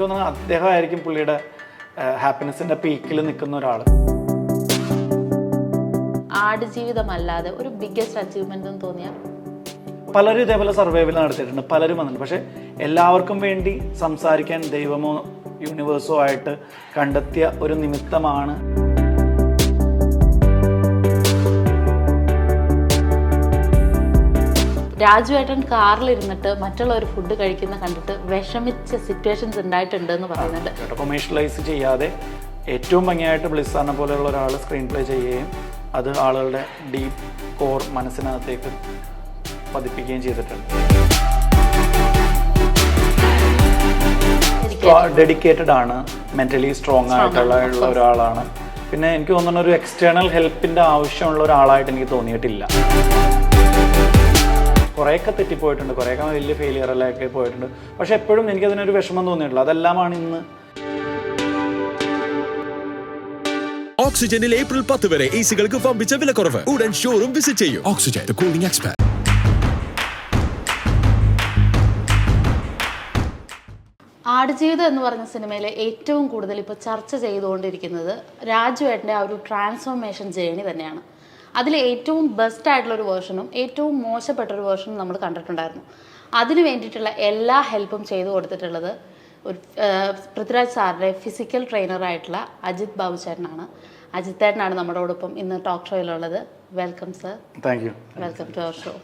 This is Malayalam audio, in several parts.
എനിക്ക് തോന്നുന്നു അദ്ദേഹമായിരിക്കും പുള്ളിയുടെ ഹാപ്പിനെസ്സിൻ്റെ പീക്കിൽ നിൽക്കുന്ന ഒരാൾ. ആടുജീവിതമല്ലാതെ ഒരു ബിഗ്ഗസ്റ്റ് അച്ചീവ്മെന്റ് എന്ന് തോന്നിയ പലരും ഇതേപോലെ സർവൈവൽ നടത്തിയിട്ടുണ്ട്, പലരും വന്നിട്ടുണ്ട്. പക്ഷെ എല്ലാവർക്കും വേണ്ടി സംസാരിക്കാൻ ദൈവമോ യൂണിവേഴ്സോ ആയിട്ട് കണ്ടെത്തിയ ഒരു നിമിത്തമാണ് രാജുവേട്ടൻ കാറിലിരുന്നിട്ട് മറ്റുള്ളവർ ഫുഡ് കഴിക്കുന്ന കണ്ടിട്ട് വിഷമിച്ച സിറ്റുവേഷൻസ് ഉണ്ടായിട്ടുണ്ട് എന്ന് പറയുന്നുണ്ട്. കൊമേഴ്ഷ്യലൈസ് ചെയ്യാതെ ഏറ്റവും ഭംഗിയായിട്ട് ബ്ലിസ്സാറിനെ പോലെയുള്ള ഒരാൾ സ്ക്രീൻ പ്ലേ ചെയ്യുകയും അത് ആളുകളുടെ ഡീപ്പ് കോർ മനസ്സിനകത്തേക്ക് പതിപ്പിക്കുകയും ചെയ്തിട്ടുണ്ട്. ഡെഡിക്കേറ്റഡ് ആണ്, മെൻ്റലി സ്ട്രോങ് ആയിട്ടുള്ള ഒരാളാണ്. പിന്നെ എനിക്ക് തോന്നുന്ന ഒരു എക്സ്റ്റേണൽ ഹെൽപ്പിൻ്റെ ആവശ്യമുള്ള ഒരാളായിട്ട് എനിക്ക് തോന്നിയിട്ടില്ല. കുറേയൊക്കെ തെറ്റിപ്പോയിട്ടുണ്ട്, കുറേയൊക്കെ വലിയ ഫെയിലിയറിലൊക്കെ പോയിട്ടുണ്ട്. പക്ഷെ എപ്പോഴും എനിക്കതിനൊരു വിഷമം തോന്നിയിട്ടില്ല. അതെല്ലാമാണ് ഇന്ന്. ഓക്സിജനിൽ ഏപ്രിൽ 10 വരെ എസികൾക്ക് വമ്പിച്ച വിലക്കുറവ്. ഉടൻ ഷോറൂം വിസിറ്റ് ചെയ്യൂ. Oxygen, the cooling expert. Aadujeevitham എന്ന് പറഞ്ഞ സിനിമയിലെ ഏറ്റവും കൂടുതൽ ഇപ്പോൾ ചർച്ച ചെയ്തുകൊണ്ടിരിക്കുന്നത് രാജുവേട്ടൻ്റെ ആ ഒരു ട്രാൻസ്ഫോർമേഷൻ ജേണി തന്നെയാണ്. അതിൽ ഏറ്റവും ബെസ്റ്റ് ആയിട്ടുള്ളൊരു വേർഷനും ഏറ്റവും മോശപ്പെട്ടൊരു വേർഷനും നമ്മൾ കണ്ടിട്ടുണ്ടായിരുന്നു. അതിന് വേണ്ടിയിട്ടുള്ള എല്ലാ ഹെൽപ്പും ചെയ്തു കൊടുത്തിട്ടുള്ളത് ഒരു പൃഥ്വിരാജ് സാറിൻ്റെ ഫിസിക്കൽ ട്രെയിനറായിട്ടുള്ള അജിത് ബാബു ചേട്ടനാണ്. അജിത് ചേട്ടനാണ് നമ്മളോടൊപ്പം ഇന്ന് ടോക്ക് ഷോയിലുള്ളത്. Welcome sir. Thank you. Welcome to our show.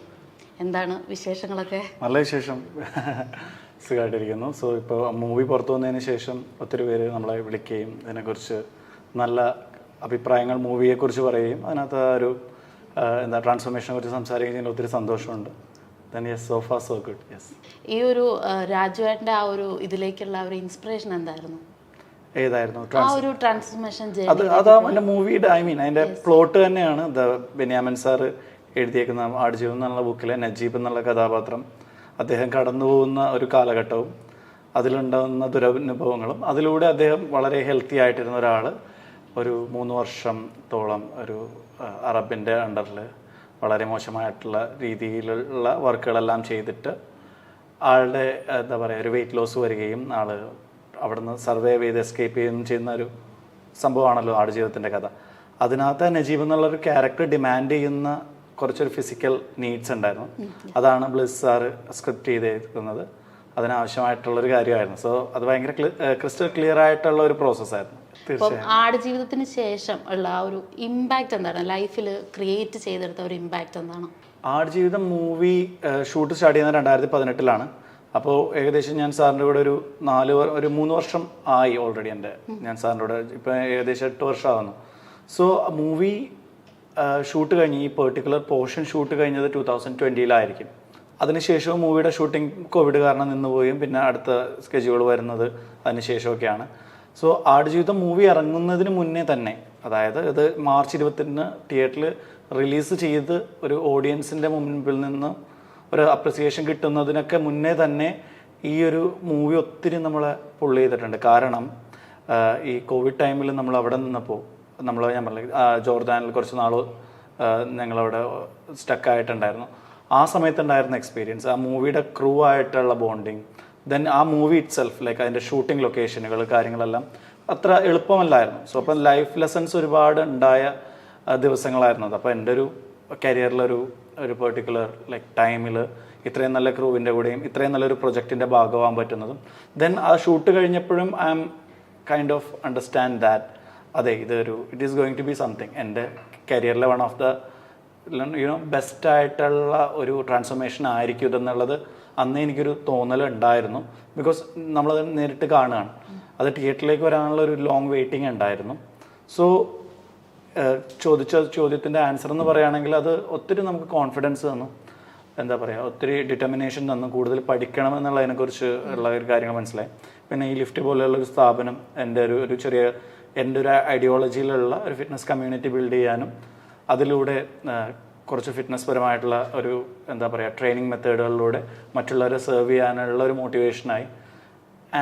എന്താണ് വിശേഷങ്ങളൊക്കെ? നല്ല വിശേഷം, സുഖമായിട്ടിരിക്കുന്നു. സോ ഇപ്പോൾ മൂവി പുറത്തു വന്നതിന് ശേഷം ഒത്തിരി പേര് നമ്മളെ വിളിക്കുകയും അതിനെക്കുറിച്ച് നല്ല അഭിപ്രായങ്ങൾ മൂവിയെക്കുറിച്ച് പറയുകയും അതിനകത്ത് ഒരു ട്രാൻസ്ഫോർമേഷനെ കുറിച്ച് സംസാരിക്കുന്നതിന് ഒത്തിരി സന്തോഷമുണ്ട്. So far so good. Yes. ഈ ഒരു രാജുവേട്ടൻ്റെ ആ ഒരു ഇതിലേക്കുള്ള ഒരു ഇൻസ്പിറേഷൻ എന്തായിരുന്നു? ഏതായിരുന്നു ആ ഒരു ട്രാൻസ്ഫോർമേഷൻ? അതാ എൻ്റെ മൂവിയുടെ അതിൻ്റെ പ്ലോട്ട് തന്നെയാണ്. ബെന്യാമിൻ സാറ് എഴുതിയേക്കുന്ന ആടുജീവിതം എന്നുള്ള ബുക്കിലെ നജീബ് എന്നുള്ള കഥാപാത്രം അദ്ദേഹം കടന്നു പോകുന്ന ഒരു കാലഘട്ടവും അതിലുണ്ടാകുന്ന ദുരനുഭവങ്ങളും അതിലൂടെ അദ്ദേഹം വളരെ ഹെൽത്തി ആയിട്ടിരുന്ന ഒരാൾ ഒരു 3 വർഷത്തോളം ഒരു അറബിൻ്റെ അണ്ടറിൽ വളരെ മോശമായിട്ടുള്ള രീതിയിലുള്ള വർക്കുകളെല്ലാം ചെയ്തിട്ട് ആളുടെ എന്താ പറയുക ഒരു വെയിറ്റ് ലോസ് വരികയും ആൾ അവിടെ നിന്ന് സർവൈവ് ചെയ്ത് എസ്കേപ്പ് ചെയ്യുകയും ചെയ്യുന്ന ഒരു സംഭവമാണല്ലോ ആടുജീവിതത്തിൻ്റെ കഥ. അതിനകത്ത് നജീബ് എന്നുള്ളൊരു ക്യാരക്ടർ ഡിമാൻഡ് ചെയ്യുന്ന കുറച്ചൊരു ഫിസിക്കൽ നീഡ്സ് ഉണ്ടായിരുന്നു. അതാണ് ബ്ലിസ് സാറ് സ്ക്രിപ്റ്റ് ചെയ്തിരിക്കുന്നത്. അതിനാവശ്യമായിട്ടുള്ളൊരു കാര്യമായിരുന്നു. സോ അത് ഭയങ്കര ക്രിസ്റ്റൽ ക്ലിയർ ആയിട്ടുള്ള ഒരു പ്രോസസ്സായിരുന്നു. തീർച്ചയായും ആടുജീവിതത്തിന് ശേഷം ഉള്ള ആ ഒരു ഇമ്പാക്റ്റ് എന്താണ് ലൈഫിൽ ക്രിയേറ്റ് ചെയ്തെടുത്ത ഒരു ഇമ്പാക്റ്റ് എന്താണ്? ആടുജീവിതം മൂവി ഷൂട്ട് സ്റ്റാർട്ട് ചെയ്യുന്നത് 2018 അപ്പോൾ ഏകദേശം ഞാൻ സാറിൻ്റെ കൂടെ ഒരു 3 വർഷം ആയി ഓൾറെഡി. ഞാൻ സാറിൻ്റെ കൂടെ ഇപ്പം ഏകദേശം 8 വർഷമാകുന്നു. സോ മൂവി ഷൂട്ട് കഴിഞ്ഞ് ഈ പെർട്ടിക്കുലർ പോർഷൻ ഷൂട്ട് കഴിഞ്ഞത് 2020 അതിനുശേഷവും മൂവിയുടെ ഷൂട്ടിംഗ് കോവിഡ് കാരണം നിന്നുപോയും പിന്നെ അടുത്ത സ്കെഡ്യൂൾ വരുന്നത് അതിനുശേഷമൊക്കെയാണ്. സോ ആടുജീവിതം മൂവി ഇറങ്ങുന്നതിന് മുന്നേ തന്നെ, അതായത് ഇത് മാർച്ച് 20 തിയേറ്ററിൽ റിലീസ് ചെയ്ത് ഒരു ഓഡിയൻസിൻ്റെ മുൻപിൽ നിന്ന് ഒരു അപ്രിസിയേഷൻ കിട്ടുന്നതിനൊക്കെ മുന്നേ തന്നെ ഈ ഒരു മൂവി ഒത്തിരി നമ്മളെ പുള്ള് ചെയ്തിട്ടുണ്ട്. കാരണം ഈ കോവിഡ് ടൈമിൽ നമ്മൾ അവിടെ നിന്നപ്പോൾ ഞാൻ പറഞ്ഞില്ല ജോർദാനിൽ കുറച്ച് നാൾ ഞങ്ങളവിടെ സ്റ്റക്കായിട്ടുണ്ടായിരുന്നു. ആ സമയത്തുണ്ടായിരുന്ന എക്സ്പീരിയൻസ്, ആ മൂവിയുടെ ക്രൂ ആയിട്ടുള്ള ബോണ്ടിങ്, ദെൻ ആ മൂവി ഇറ്റ് സെൽഫ് ലൈക്ക് അതിൻ്റെ ഷൂട്ടിംഗ് ലൊക്കേഷനുകൾ കാര്യങ്ങളെല്ലാം അത്ര എളുപ്പമല്ലായിരുന്നു. സോ അപ്പം ലൈഫ് ലെസൺസ് ഒരുപാട് ഉണ്ടായ ദിവസങ്ങളായിരുന്നു അത്. അപ്പോൾ എൻ്റെ ഒരു കരിയറിലൊരു പെർട്ടിക്കുലർ ലൈക്ക് ടൈമിൽ ഇത്രയും നല്ല ക്രൂവിൻ്റെ കൂടെയും ഇത്രയും നല്ലൊരു പ്രൊജക്റ്റിൻ്റെ ഭാഗമാകാൻ പറ്റുന്നതും ദെൻ ആ ഷൂട്ട് കഴിഞ്ഞപ്പോഴും I am kind of understand that അതെ it is going to be something. എൻ്റെ കരിയറിലെ വൺ ഓഫ് ദ ബെസ്റ്റ് ആയിട്ടുള്ള ഒരു ട്രാൻസ്ഫോർമേഷൻ ആയിരിക്കും ഇതെന്നുള്ളത് അന്ന് എനിക്കൊരു തോന്നൽ ഉണ്ടായിരുന്നു. ബിക്കോസ് നമ്മളത് നേരിട്ട് കാണുകയാണ്. അത് തിയേറ്ററിലേക്ക് വരാനുള്ള ഒരു ലോങ് വെയിറ്റിംഗ് ഉണ്ടായിരുന്നു. സോ ചോദിച്ച ചോദ്യത്തിൻ്റെ ആൻസർ എന്ന് പറയുകയാണെങ്കിൽ അത് ഒത്തിരി നമുക്ക് കോൺഫിഡൻസ് തന്നു, എന്താ പറയുക ഒത്തിരി ഡിറ്റർമിനേഷൻ തന്നു, കൂടുതൽ പഠിക്കണമെന്നുള്ളതിനെക്കുറിച്ച് ഉള്ള ഒരു കാര്യങ്ങൾ മനസ്സിലായി. പിന്നെ ഈ ലിഫ്റ്റ് പോലെയുള്ള ഒരു സ്ഥാപനം എൻ്റെ ഒരു ഐഡിയോളജിയിലുള്ള ഒരു ഫിറ്റ്നസ് കമ്മ്യൂണിറ്റി ബിൽഡ് ചെയ്യാനും അതിലൂടെ കുറച്ച് ഫിറ്റ്നസ് പരമായിട്ടുള്ള ഒരു എന്താ പറയുക ട്രെയിനിങ് മെത്തേഡുകളിലൂടെ മറ്റുള്ളവരെ സെർവ് ചെയ്യാനുള്ള ഒരു മോട്ടിവേഷനായി.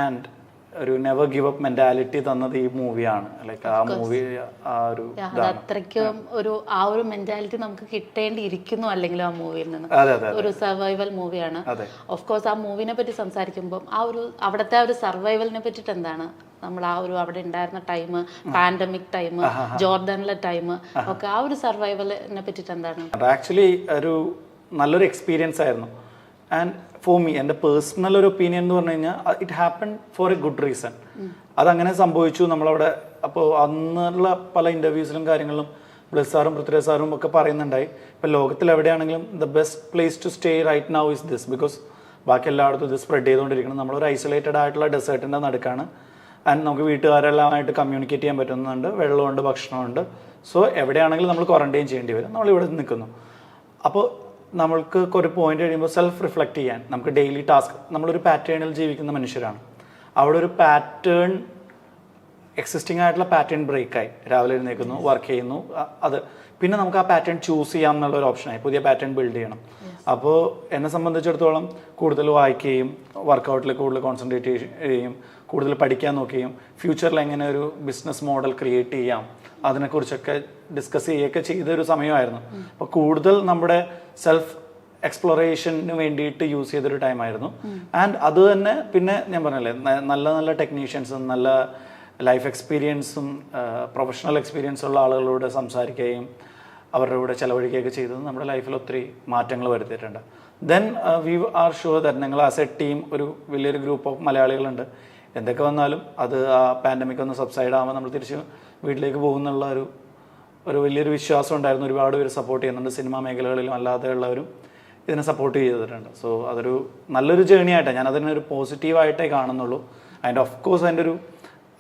ആൻഡ് ഒരു നെവർ ഗിവ് അപ്പ് മെന്റാലിറ്റി തന്നത് ഈ മൂവിയാണ്. ലൈക്ക് ആ മൂവി ആ ഒരു അത്രയ്ക്കും ആ ഒരു മെന്റാലിറ്റി നമുക്ക് കിട്ടേണ്ടിയിരിക്കുന്നു അല്ലെങ്കിലും ആ മൂവിയിൽ നിന്ന്. ഒരു സർവൈവൽ മൂവിയാണ്. ഓഫ് കോഴ്സ് ആ മൂവിനെ പറ്റി സംസാരിക്കുമ്പോൾ അവിടുത്തെ ആ ഒരു സർവൈവലിനെ പറ്റിയിട്ട് എന്താണ് നമ്മൾ അവിടെ ഉണ്ടായിരുന്ന ടൈം, പാൻഡമിക് ടൈം, ജോർദാനിലെ ടൈം ഒക്കെ, ആ ഒരു സർവൈവലിനെ പറ്റിയിട്ട് എന്താണ്? ആക്ച്വലി ഒരു നല്ലൊരു എക്സ്പീരിയൻസ് ആയിരുന്നു. ആൻഡ് ഫോർ മീ, എൻ്റെ പേഴ്സണൽ ഒരു ഒപ്പീനിയൻ എന്ന് പറഞ്ഞു കഴിഞ്ഞാൽ it happen four A good reason. അതങ്ങനെ സംഭവിച്ചു നമ്മളവിടെ. അപ്പോൾ അന്നുള്ള പല ഇൻ്റർവ്യൂസിലും കാര്യങ്ങളിലും ബ്ലസ് സാറും പൃഥ്വിരാജ് സാറും ഒക്കെ പറയുന്നുണ്ടായി, ഇപ്പോൾ ലോകത്തിൽ എവിടെയാണെങ്കിലും the best place to stay right now is this, because ബാക്കി എല്ലായിടത്തും ഇത് സ്പ്രെഡ് ചെയ്തുകൊണ്ടിരിക്കണം. നമ്മളൊരു ഐസൊലേറ്റഡ് ആയിട്ടുള്ള ഡെസേർട്ടിൻ്റെ നടുക്കാണ്. ആൻഡ് നമുക്ക് വീട്ടുകാരെല്ലാമായിട്ട് കമ്മ്യൂണിക്കേറ്റ് ചെയ്യാൻ പറ്റുന്നുണ്ട്, വെള്ളമുണ്ട്, ഭക്ഷണമുണ്ട്. സോ എവിടെയാണെങ്കിലും നമ്മൾ ക്വാറന്റൈൻ ചെയ്യേണ്ടി വരും. നമ്മളിവിടെ നിൽക്കുന്നു. അപ്പോൾ നമ്മൾക്ക് ഒരു പോയിന്റ് കഴിയുമ്പോൾ സെൽഫ് റിഫ്ലക്റ്റ് ചെയ്യാൻ നമുക്ക് ഡെയിലി ടാസ്ക്, നമ്മളൊരു പാറ്റേണിൽ ജീവിക്കുന്ന മനുഷ്യരാണ്. അവിടെ ഒരു പാറ്റേൺ, എക്സിസ്റ്റിംഗ് ആയിട്ടുള്ള പാറ്റേൺ ബ്രേക്കായി. രാവിലെ എഴുന്നേൽക്കുന്നു, വർക്ക് ചെയ്യുന്നു, അത് പിന്നെ നമുക്ക് ആ പാറ്റേൺ ചൂസ് ചെയ്യാം എന്നുള്ള ഒരു ഓപ്ഷനായി. പുതിയ പാറ്റേൺ ബിൽഡ് ചെയ്യണം. അപ്പോൾ എന്നെ സംബന്ധിച്ചിടത്തോളം കൂടുതൽ വായിക്കുകയും വർക്കൗട്ടിൽ കൂടുതൽ കോൺസെൻട്രേറ്റ് ചെയ്യുകയും കൂടുതൽ പഠിക്കാൻ നോക്കുകയും ഫ്യൂച്ചറിൽ എങ്ങനെ ഒരു ബിസിനസ് മോഡൽ ക്രിയേറ്റ് ചെയ്യാം അതിനെക്കുറിച്ചൊക്കെ ഡിസ്കസ് ചെയ്യുകയൊക്കെ ചെയ്തൊരു സമയമായിരുന്നു. അപ്പോൾ കൂടുതൽ നമ്മുടെ സെൽഫ് എക്സ്പ്ലോറേഷന് വേണ്ടിയിട്ട് യൂസ് ചെയ്തൊരു ടൈമായിരുന്നു. ആൻഡ് അത് തന്നെ പിന്നെ ഞാൻ പറഞ്ഞല്ലേ, നല്ല നല്ല ടെക്നീഷ്യൻസും നല്ല ലൈഫ് എക്സ്പീരിയൻസും പ്രൊഫഷണൽ എക്സ്പീരിയൻസ് ഉള്ള ആളുകളോട് സംസാരിക്കുകയും അവരുടെ കൂടെ ചിലവഴിക്കുകയൊക്കെ ചെയ്തത് നമ്മുടെ ലൈഫിൽ ഒത്തിരി മാറ്റങ്ങൾ വരുത്തിയിട്ടുണ്ട്. Then we R sure that ഞങ്ങൾ ആസ് എ ടീം ഒരു വലിയൊരു ഗ്രൂപ്പ് ഓഫ് മലയാളികളുണ്ട്. എന്തൊക്കെ വന്നാലും അത് ആ പാൻഡമിക് ഒന്ന് സബ്സൈഡ് ആകുമ്പോൾ നമ്മൾ തിരിച്ച് വീട്ടിലേക്ക് പോകുന്നുള്ള ഒരു വലിയൊരു വിശ്വാസം ഉണ്ടായിരുന്നു. ഒരുപാട് പേര് സപ്പോർട്ട് ചെയ്യുന്നുണ്ട്. സിനിമാ മേഖലകളിലും അല്ലാതെ ഉള്ളവരും ഇതിനെ സപ്പോർട്ട് ചെയ്തിട്ടുണ്ട്. സോ അതൊരു നല്ലൊരു ജേണി ആയിട്ടാണ് ഞാൻ അതിനൊരു പോസിറ്റീവായിട്ടേ കാണുന്നുള്ളൂ. ആൻഡ് ഓഫ് കോഴ്സ് അതിൻ്റെ ഒരു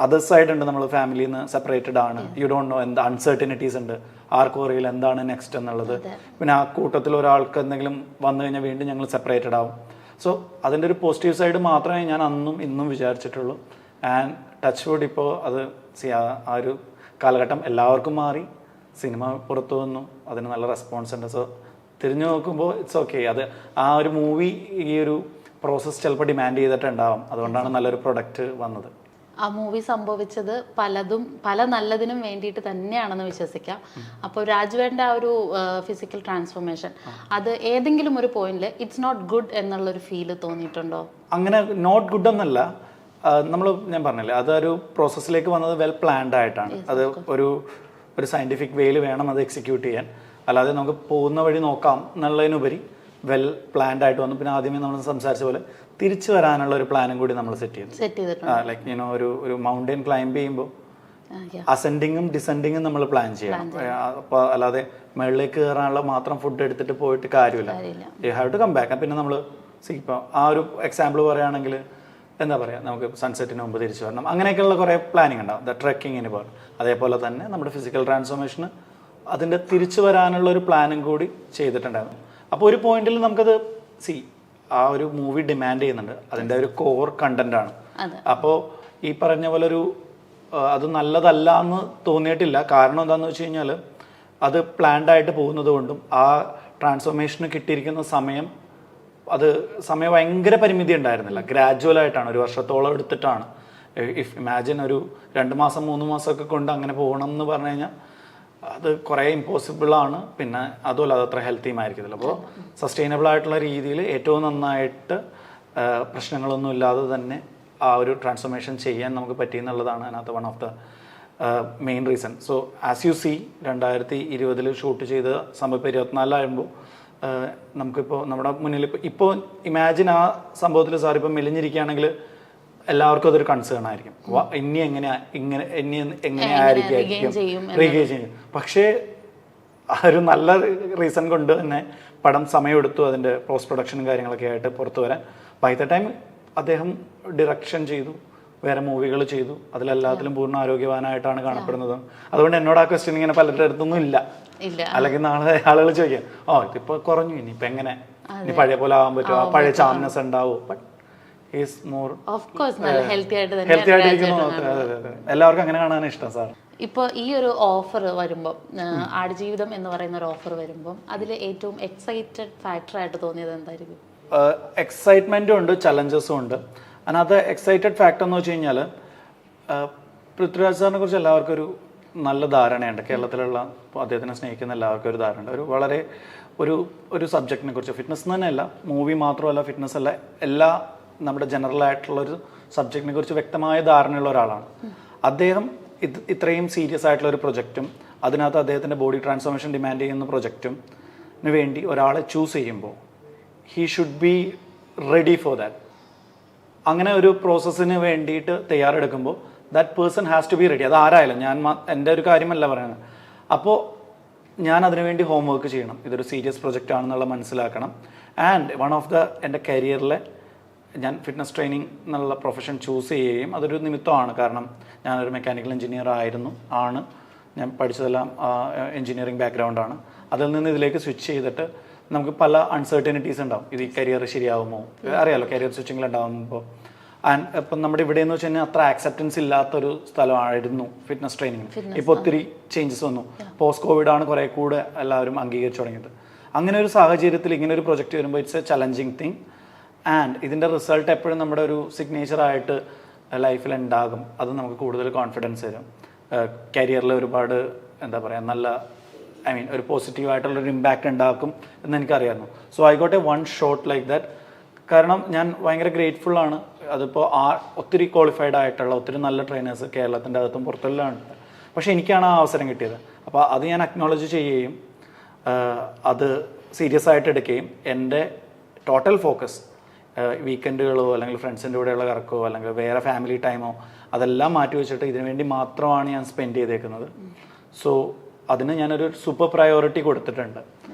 അതർ സൈഡ് ഉണ്ട്. നമ്മൾ ഫാമിലിയിൽ നിന്ന് സെപ്പറേറ്റഡ് ആണ്. യു ഡോണ്ട് നോ, എന്താ അൺസർട്ടനിറ്റീസ് ഉണ്ട്, ആർക്കും അറിയില്ല എന്താണ് നെക്സ്റ്റ് എന്നുള്ളത്. പിന്നെ ആ കൂട്ടത്തിൽ ഒരാൾക്ക് എന്തെങ്കിലും വന്നു കഴിഞ്ഞാൽ വീണ്ടും ഞങ്ങൾ സെപ്പറേറ്റഡ് ആവും. സോ അതിൻ്റെ ഒരു പോസിറ്റീവ് സൈഡ് മാത്രമേ ഞാൻ അന്നും ഇന്നും വിചാരിച്ചിട്ടുള്ളൂ. ആൻഡ് ടച്ച് വുഡ് ഇപ്പോൾ അത് ആ ഒരു കാലഘട്ടം എല്ലാവർക്കും മാറി, സിനിമ പുറത്തു വന്നു, അതിന് നല്ല റെസ്പോൺസ് ഉണ്ട്. സോ തിരിഞ്ഞു നോക്കുമ്പോൾ ഇറ്റ്സ് ഓക്കെ. അത് ആ ഒരു മൂവി ഈ ഒരു പ്രോസസ്സ് ചിലപ്പോൾ ഡിമാൻഡ് ചെയ്തിട്ടുണ്ടാവും. അതുകൊണ്ടാണ് നല്ലൊരു പ്രൊഡക്റ്റ് വന്നത്. ആ മൂവി സംഭവിച്ചത് പല നല്ലതിനും വേണ്ടിയിട്ട് തന്നെയാണെന്ന് വിശ്വസിക്കാം. അപ്പോൾ രാജുവേട്ടൻ്റെ ആ ഒരു ഫിസിക്കൽ ട്രാൻസ്ഫോർമേഷൻ അത് ഏതെങ്കിലും ഒരു പോയിന്റിൽ ഇറ്റ്സ് നോട്ട് ഗുഡ് എന്നുള്ളൊരു ഫീല് തോന്നിയിട്ടുണ്ടോ? അങ്ങനെ നോട്ട് ഗുഡ് എന്നല്ല, ഞാൻ പറഞ്ഞില്ലേ, അതൊരു പ്രോസസ്സിലേക്ക് വന്നത് വെൽ പ്ലാൻഡ് ആയിട്ടാണ്. അത് ഒരു സയൻറ്റിഫിക് വേയിൽ വേണം അത് എക്സിക്യൂട്ട് ചെയ്യാൻ. അല്ലാതെ നമുക്ക് പോകുന്ന വഴി നോക്കാം എന്നുള്ളതിനുപരി വെൽ പ്ലാൻഡ് ആയിട്ട് വന്നു. പിന്നെ ആദ്യമേ നമ്മൾ സംസാരിച്ച പോലെ തിരിച്ചു വരാനുള്ള ഒരു പ്ലാനും കൂടി നമ്മൾ സെറ്റ് ചെയ്തു. ലൈക്ക് യുനോ ഒരു മൗണ്ടൻ ക്ലൈംബ് ചെയ്യുമ്പോൾ അസെൻഡിങ്ങും ഡിസെൻഡിങ്ങും നമ്മൾ പ്ലാൻ ചെയ്യണം. അപ്പോൾ അല്ലാതെ മുകളിലേക്ക് കയറാനുള്ള മാത്രം ഫുഡ് എടുത്തിട്ട് പോയിട്ട് കാര്യമില്ല. You have to come back. പിന്നെ നമ്മൾ ഇപ്പോൾ ആ ഒരു എക്സാമ്പിൾ പറയുകയാണെങ്കിൽ എന്താ പറയുക, നമുക്ക് സൺസെറ്റിന് മുമ്പ് തിരിച്ചു വരണം, അങ്ങനെയൊക്കെയുള്ള കുറേ പ്ലാനിങ് ഉണ്ടാവും. ദ ട്രെക്കിങ്ങിന് പോലെ അതേപോലെ തന്നെ നമ്മുടെ ഫിസിക്കൽ ട്രാൻസ്ഫോർമേഷന് അതിൻ്റെ തിരിച്ചു വരാനുള്ള ഒരു പ്ലാനും കൂടി ചെയ്തിട്ടുണ്ടായിരുന്നു. അപ്പോൾ ഒരു പോയിന്റിൽ നമുക്കത് ആ ഒരു മൂവി ഡിമാൻഡ് ചെയ്യുന്നുണ്ട്. അതിൻ്റെ ഒരു കോർ കണ്ടന്റ് ആണ്. അപ്പോൾ ഈ പറഞ്ഞ പോലെ അത് നല്ലതല്ല എന്ന് തോന്നിയിട്ടില്ല. കാരണം എന്താണെന്ന് വെച്ച് കഴിഞ്ഞാൽ അത് പ്ലാൻഡ് ആയിട്ട് പോകുന്നത് കൊണ്ടും ആ ട്രാൻസ്ഫോർമേഷന് കിട്ടിയിരിക്കുന്ന സമയം ഭയങ്കര പരിമിതി ഉണ്ടായിരുന്നില്ല. ഗ്രാജുവൽ ആയിട്ടാണ്, ഒരു വർഷത്തോളം എടുത്തിട്ടാണ്. ഇമാജിൻ ഒരു 2 മാസം 3 മാസമൊക്കെ കൊണ്ട് അങ്ങനെ പോകണം എന്ന് പറഞ്ഞു കഴിഞ്ഞാൽ അത് കുറേ ഇമ്പോസിബിളാണ്. പിന്നെ അതുമല്ല, അത് അത്ര ഹെൽത്തിയും ആയിരിക്കത്തില്ല. അപ്പോൾ സസ്റ്റൈനബിൾ ആയിട്ടുള്ള രീതിയിൽ ഏറ്റവും നന്നായിട്ട് പ്രശ്നങ്ങളൊന്നും ഇല്ലാതെ തന്നെ ആ ഒരു ട്രാൻസ്ഫോർമേഷൻ ചെയ്യാൻ നമുക്ക് പറ്റിയെന്നുള്ളതാണ് അതിനകത്ത് one of the main reason. So as you see 2020 shoot ചെയ്ത സംഭവം ഇപ്പോൾ 24 നമുക്കിപ്പോൾ നമ്മുടെ മുന്നിൽ ഇപ്പോൾ ഇമാജിൻ ആ സംഭവത്തിൽ സാർ ഇപ്പം മെലിഞ്ഞിരിക്കുകയാണെങ്കിൽ എല്ലാവർക്കും അതൊരു കൺസേൺ ആയിരിക്കും. ഇനി എങ്ങനെയായിരിക്കും റീഗെയിൻ ചെയ്യും. പക്ഷേ ഒരു നല്ല റീസൺ കൊണ്ട് തന്നെ പടം സമയമെടുത്തു അതിൻ്റെ പോസ്റ്റ് പ്രൊഡക്ഷനും കാര്യങ്ങളൊക്കെ ആയിട്ട് പുറത്തു വരാൻ. ബൈ ദ ടൈം അദ്ദേഹം ഡിറക്ഷൻ ചെയ്തു, വേറെ മൂവികൾ ചെയ്തു, അതിലെല്ലാത്തിലും പൂർണ്ണ ആരോഗ്യവാനായിട്ടാണ് കാണപ്പെടുന്നത്. അതുകൊണ്ട് എന്നോട് ആ ക്വസ്റ്റ്യൻ ഇങ്ങനെ പലരുടെ അടുത്തൊന്നും ഇല്ല. അല്ലെങ്കിൽ നാളെ ആളുകൾ ചോദിക്കാം, ഇതിപ്പോൾ കുറഞ്ഞു, ഇനിയിപ്പോൾ എങ്ങനെ ഇനി പഴയ പോലെ ആവാൻ പറ്റുമോ, പഴയ ചാംനെസ് ഉണ്ടാവും. ബട്ട് എല്ലാവർക്കും അങ്ങനെ കാണാൻ ഇഷ്ടം സാർ. ഇപ്പോൾ ഈ ഒരു ഓഫർ വരുമ്പോൾ, ആടുജീവിതം എന്ന് പറയുന്ന ഒരു ഓഫർ വരുമ്പോൾ അതിൽ ഏറ്റവും എക്സൈറ്റഡ് ഫാക്ടർ ആയിട്ട് തോന്നിയത് എന്തായിരിക്കും? എക്സൈറ്റ്മെന്റും ഉണ്ട്, ചലഞ്ചസും ഉണ്ട്. അതിനകത്ത് എക്സൈറ്റഡ് ഫാക്ടർ എന്ന് വെച്ച് കഴിഞ്ഞാൽ പൃഥ്വിരാജ് സാറിനെ കുറിച്ച് എല്ലാവർക്കും ഒരു നല്ല ധാരണയുണ്ട്. കേരളത്തിലുള്ള അദ്ദേഹത്തിനെ സ്നേഹിക്കുന്ന എല്ലാവർക്കും ഒരു ധാരണയുണ്ട്. ഒരു വളരെ ഒരു സബ്ജക്റ്റിനെ കുറിച്ച്, ഫിറ്റ്നസ് തന്നെയല്ല, മൂവി മാത്രമല്ല, ഫിറ്റ്നസ് അല്ല, എല്ലാ നമ്മുടെ ജനറൽ ആയിട്ടുള്ളൊരു സബ്ജക്റ്റിനെ കുറിച്ച് വ്യക്തമായ ധാരണയുള്ള ഒരാളാണ് അദ്ദേഹം. ഇത്രയും സീരിയസ് ആയിട്ടുള്ള ഒരു പ്രൊജക്റ്റും അതിനകത്ത് അദ്ദേഹത്തിൻ്റെ ബോഡി ട്രാൻസ്ഫോർമേഷൻ ഡിമാൻഡ് ചെയ്യുന്ന പ്രൊജക്റ്റും വേണ്ടി ഒരാളെ ചൂസ് ചെയ്യുമ്പോൾ he should be ready for that. അങ്ങനെ ഒരു പ്രോസസ്സിന് വേണ്ടിയിട്ട് തയ്യാറെടുക്കുമ്പോൾ that person has to be ready. അത് ആരായാലും, എൻ്റെ ഒരു കാര്യമല്ല പറയുന്നത്. അപ്പോൾ ഞാൻ അതിനുവേണ്ടി ഹോംവർക്ക് ചെയ്യണം. ഇതൊരു സീരിയസ് പ്രൊജക്റ്റ് ആണെന്നുള്ള മനസ്സിലാക്കണം. ആൻഡ് വൺ ഓഫ് എൻ്റെ കരിയറിലെ ഞാൻ ഫിറ്റ്നസ് ട്രെയിനിങ് എന്നുള്ള പ്രൊഫഷൻ ചൂസ് ചെയ്യുകയും അതൊരു നിമിത്തമാണ്. കാരണം ഞാനൊരു മെക്കാനിക്കൽ എഞ്ചിനീയർ ആണ്. ഞാൻ പഠിച്ചതെല്ലാം എഞ്ചിനീയറിംഗ് ബാക്ക്ഗ്രൗണ്ടാണ്. അതിൽ നിന്ന് ഇതിലേക്ക് സ്വിച്ച് ചെയ്തിട്ട് നമുക്ക് പല അൺസർട്ടനിറ്റീസ് ഉണ്ടാവും. ഇത് ഈ കരിയർ ശരിയാവുമോ, അറിയാമല്ലോ, കരിയർ സ്വിച്ചിങ്ങിൽ ഉണ്ടാകുമ്പോൾ. ആൻഡ് ഇപ്പം നമ്മുടെ ഇവിടെ എന്ന് വെച്ച് കഴിഞ്ഞാൽ അത്ര ആക്സെപ്റ്റൻസ് ഇല്ലാത്തൊരു സ്ഥലമായിരുന്നു ഫിറ്റ്നസ് ട്രെയിനിങ്. ഇപ്പോൾ ഒത്തിരി ചേഞ്ചസ് വന്നു. പോസ്റ്റ് കോവിഡാണ് കുറേ കൂടെ എല്ലാവരും അംഗീകരിച്ചു തുടങ്ങിയത്. അങ്ങനെ ഒരു സാഹചര്യത്തിൽ ഇങ്ങനെ ഒരു പ്രൊജക്റ്റ് വരുമ്പോൾ it's A challenging thing. And ഇതിൻ്റെ റിസൾട്ട് എപ്പോഴും നമ്മുടെ ഒരു സിഗ്നേച്ചറായിട്ട് ലൈഫിൽ ഉണ്ടാകും. അത് നമുക്ക് കൂടുതൽ കോൺഫിഡൻസ് തരും. കരിയറിൽ ഒരുപാട് എന്താ പറയുക, നല്ല ഒരു പോസിറ്റീവായിട്ടുള്ളൊരു ഇമ്പാക്റ്റ് ഉണ്ടാക്കും എന്ന് എനിക്കറിയായിരുന്നു. So I got a one shot like that. കാരണം ഞാൻ ഭയങ്കര ഗ്രേറ്റ്ഫുള്ളാണ്. അതിപ്പോൾ ഒത്തിരി ക്വാളിഫൈഡ് ആയിട്ടുള്ള ഒത്തിരി നല്ല ട്രെയിനേഴ്സ് കേരളത്തിൻ്റെ അകത്തും പുറത്തെല്ലാം ഉണ്ട്. പക്ഷേ എനിക്കാണ് ആ അവസരം കിട്ടിയത്. അപ്പോൾ അത് ഞാൻ അക്നോളജ് ചെയ്യുകയും അത് സീരിയസ് ആയിട്ട് എടുക്കുകയും എൻ്റെ ടോട്ടൽ ഫോക്കസ് വീക്കെൻഡുകളോ അല്ലെങ്കിൽ ഫ്രണ്ട്സിൻ്റെ കൂടെയുള്ള കറക്കോ അല്ലെങ്കിൽ വേറെ ഫാമിലി ടൈമോ അതെല്ലാം മാറ്റി വെച്ചിട്ട് ഇതിനു വേണ്ടി മാത്രമാണ് ഞാൻ സ്പെൻഡ് ചെയ്തേക്കുന്നത്. സോ അതിന് ഞാനൊരു സൂപ്പർ പ്രയോറിറ്റി കൊടുത്തിട്ടുണ്ട്.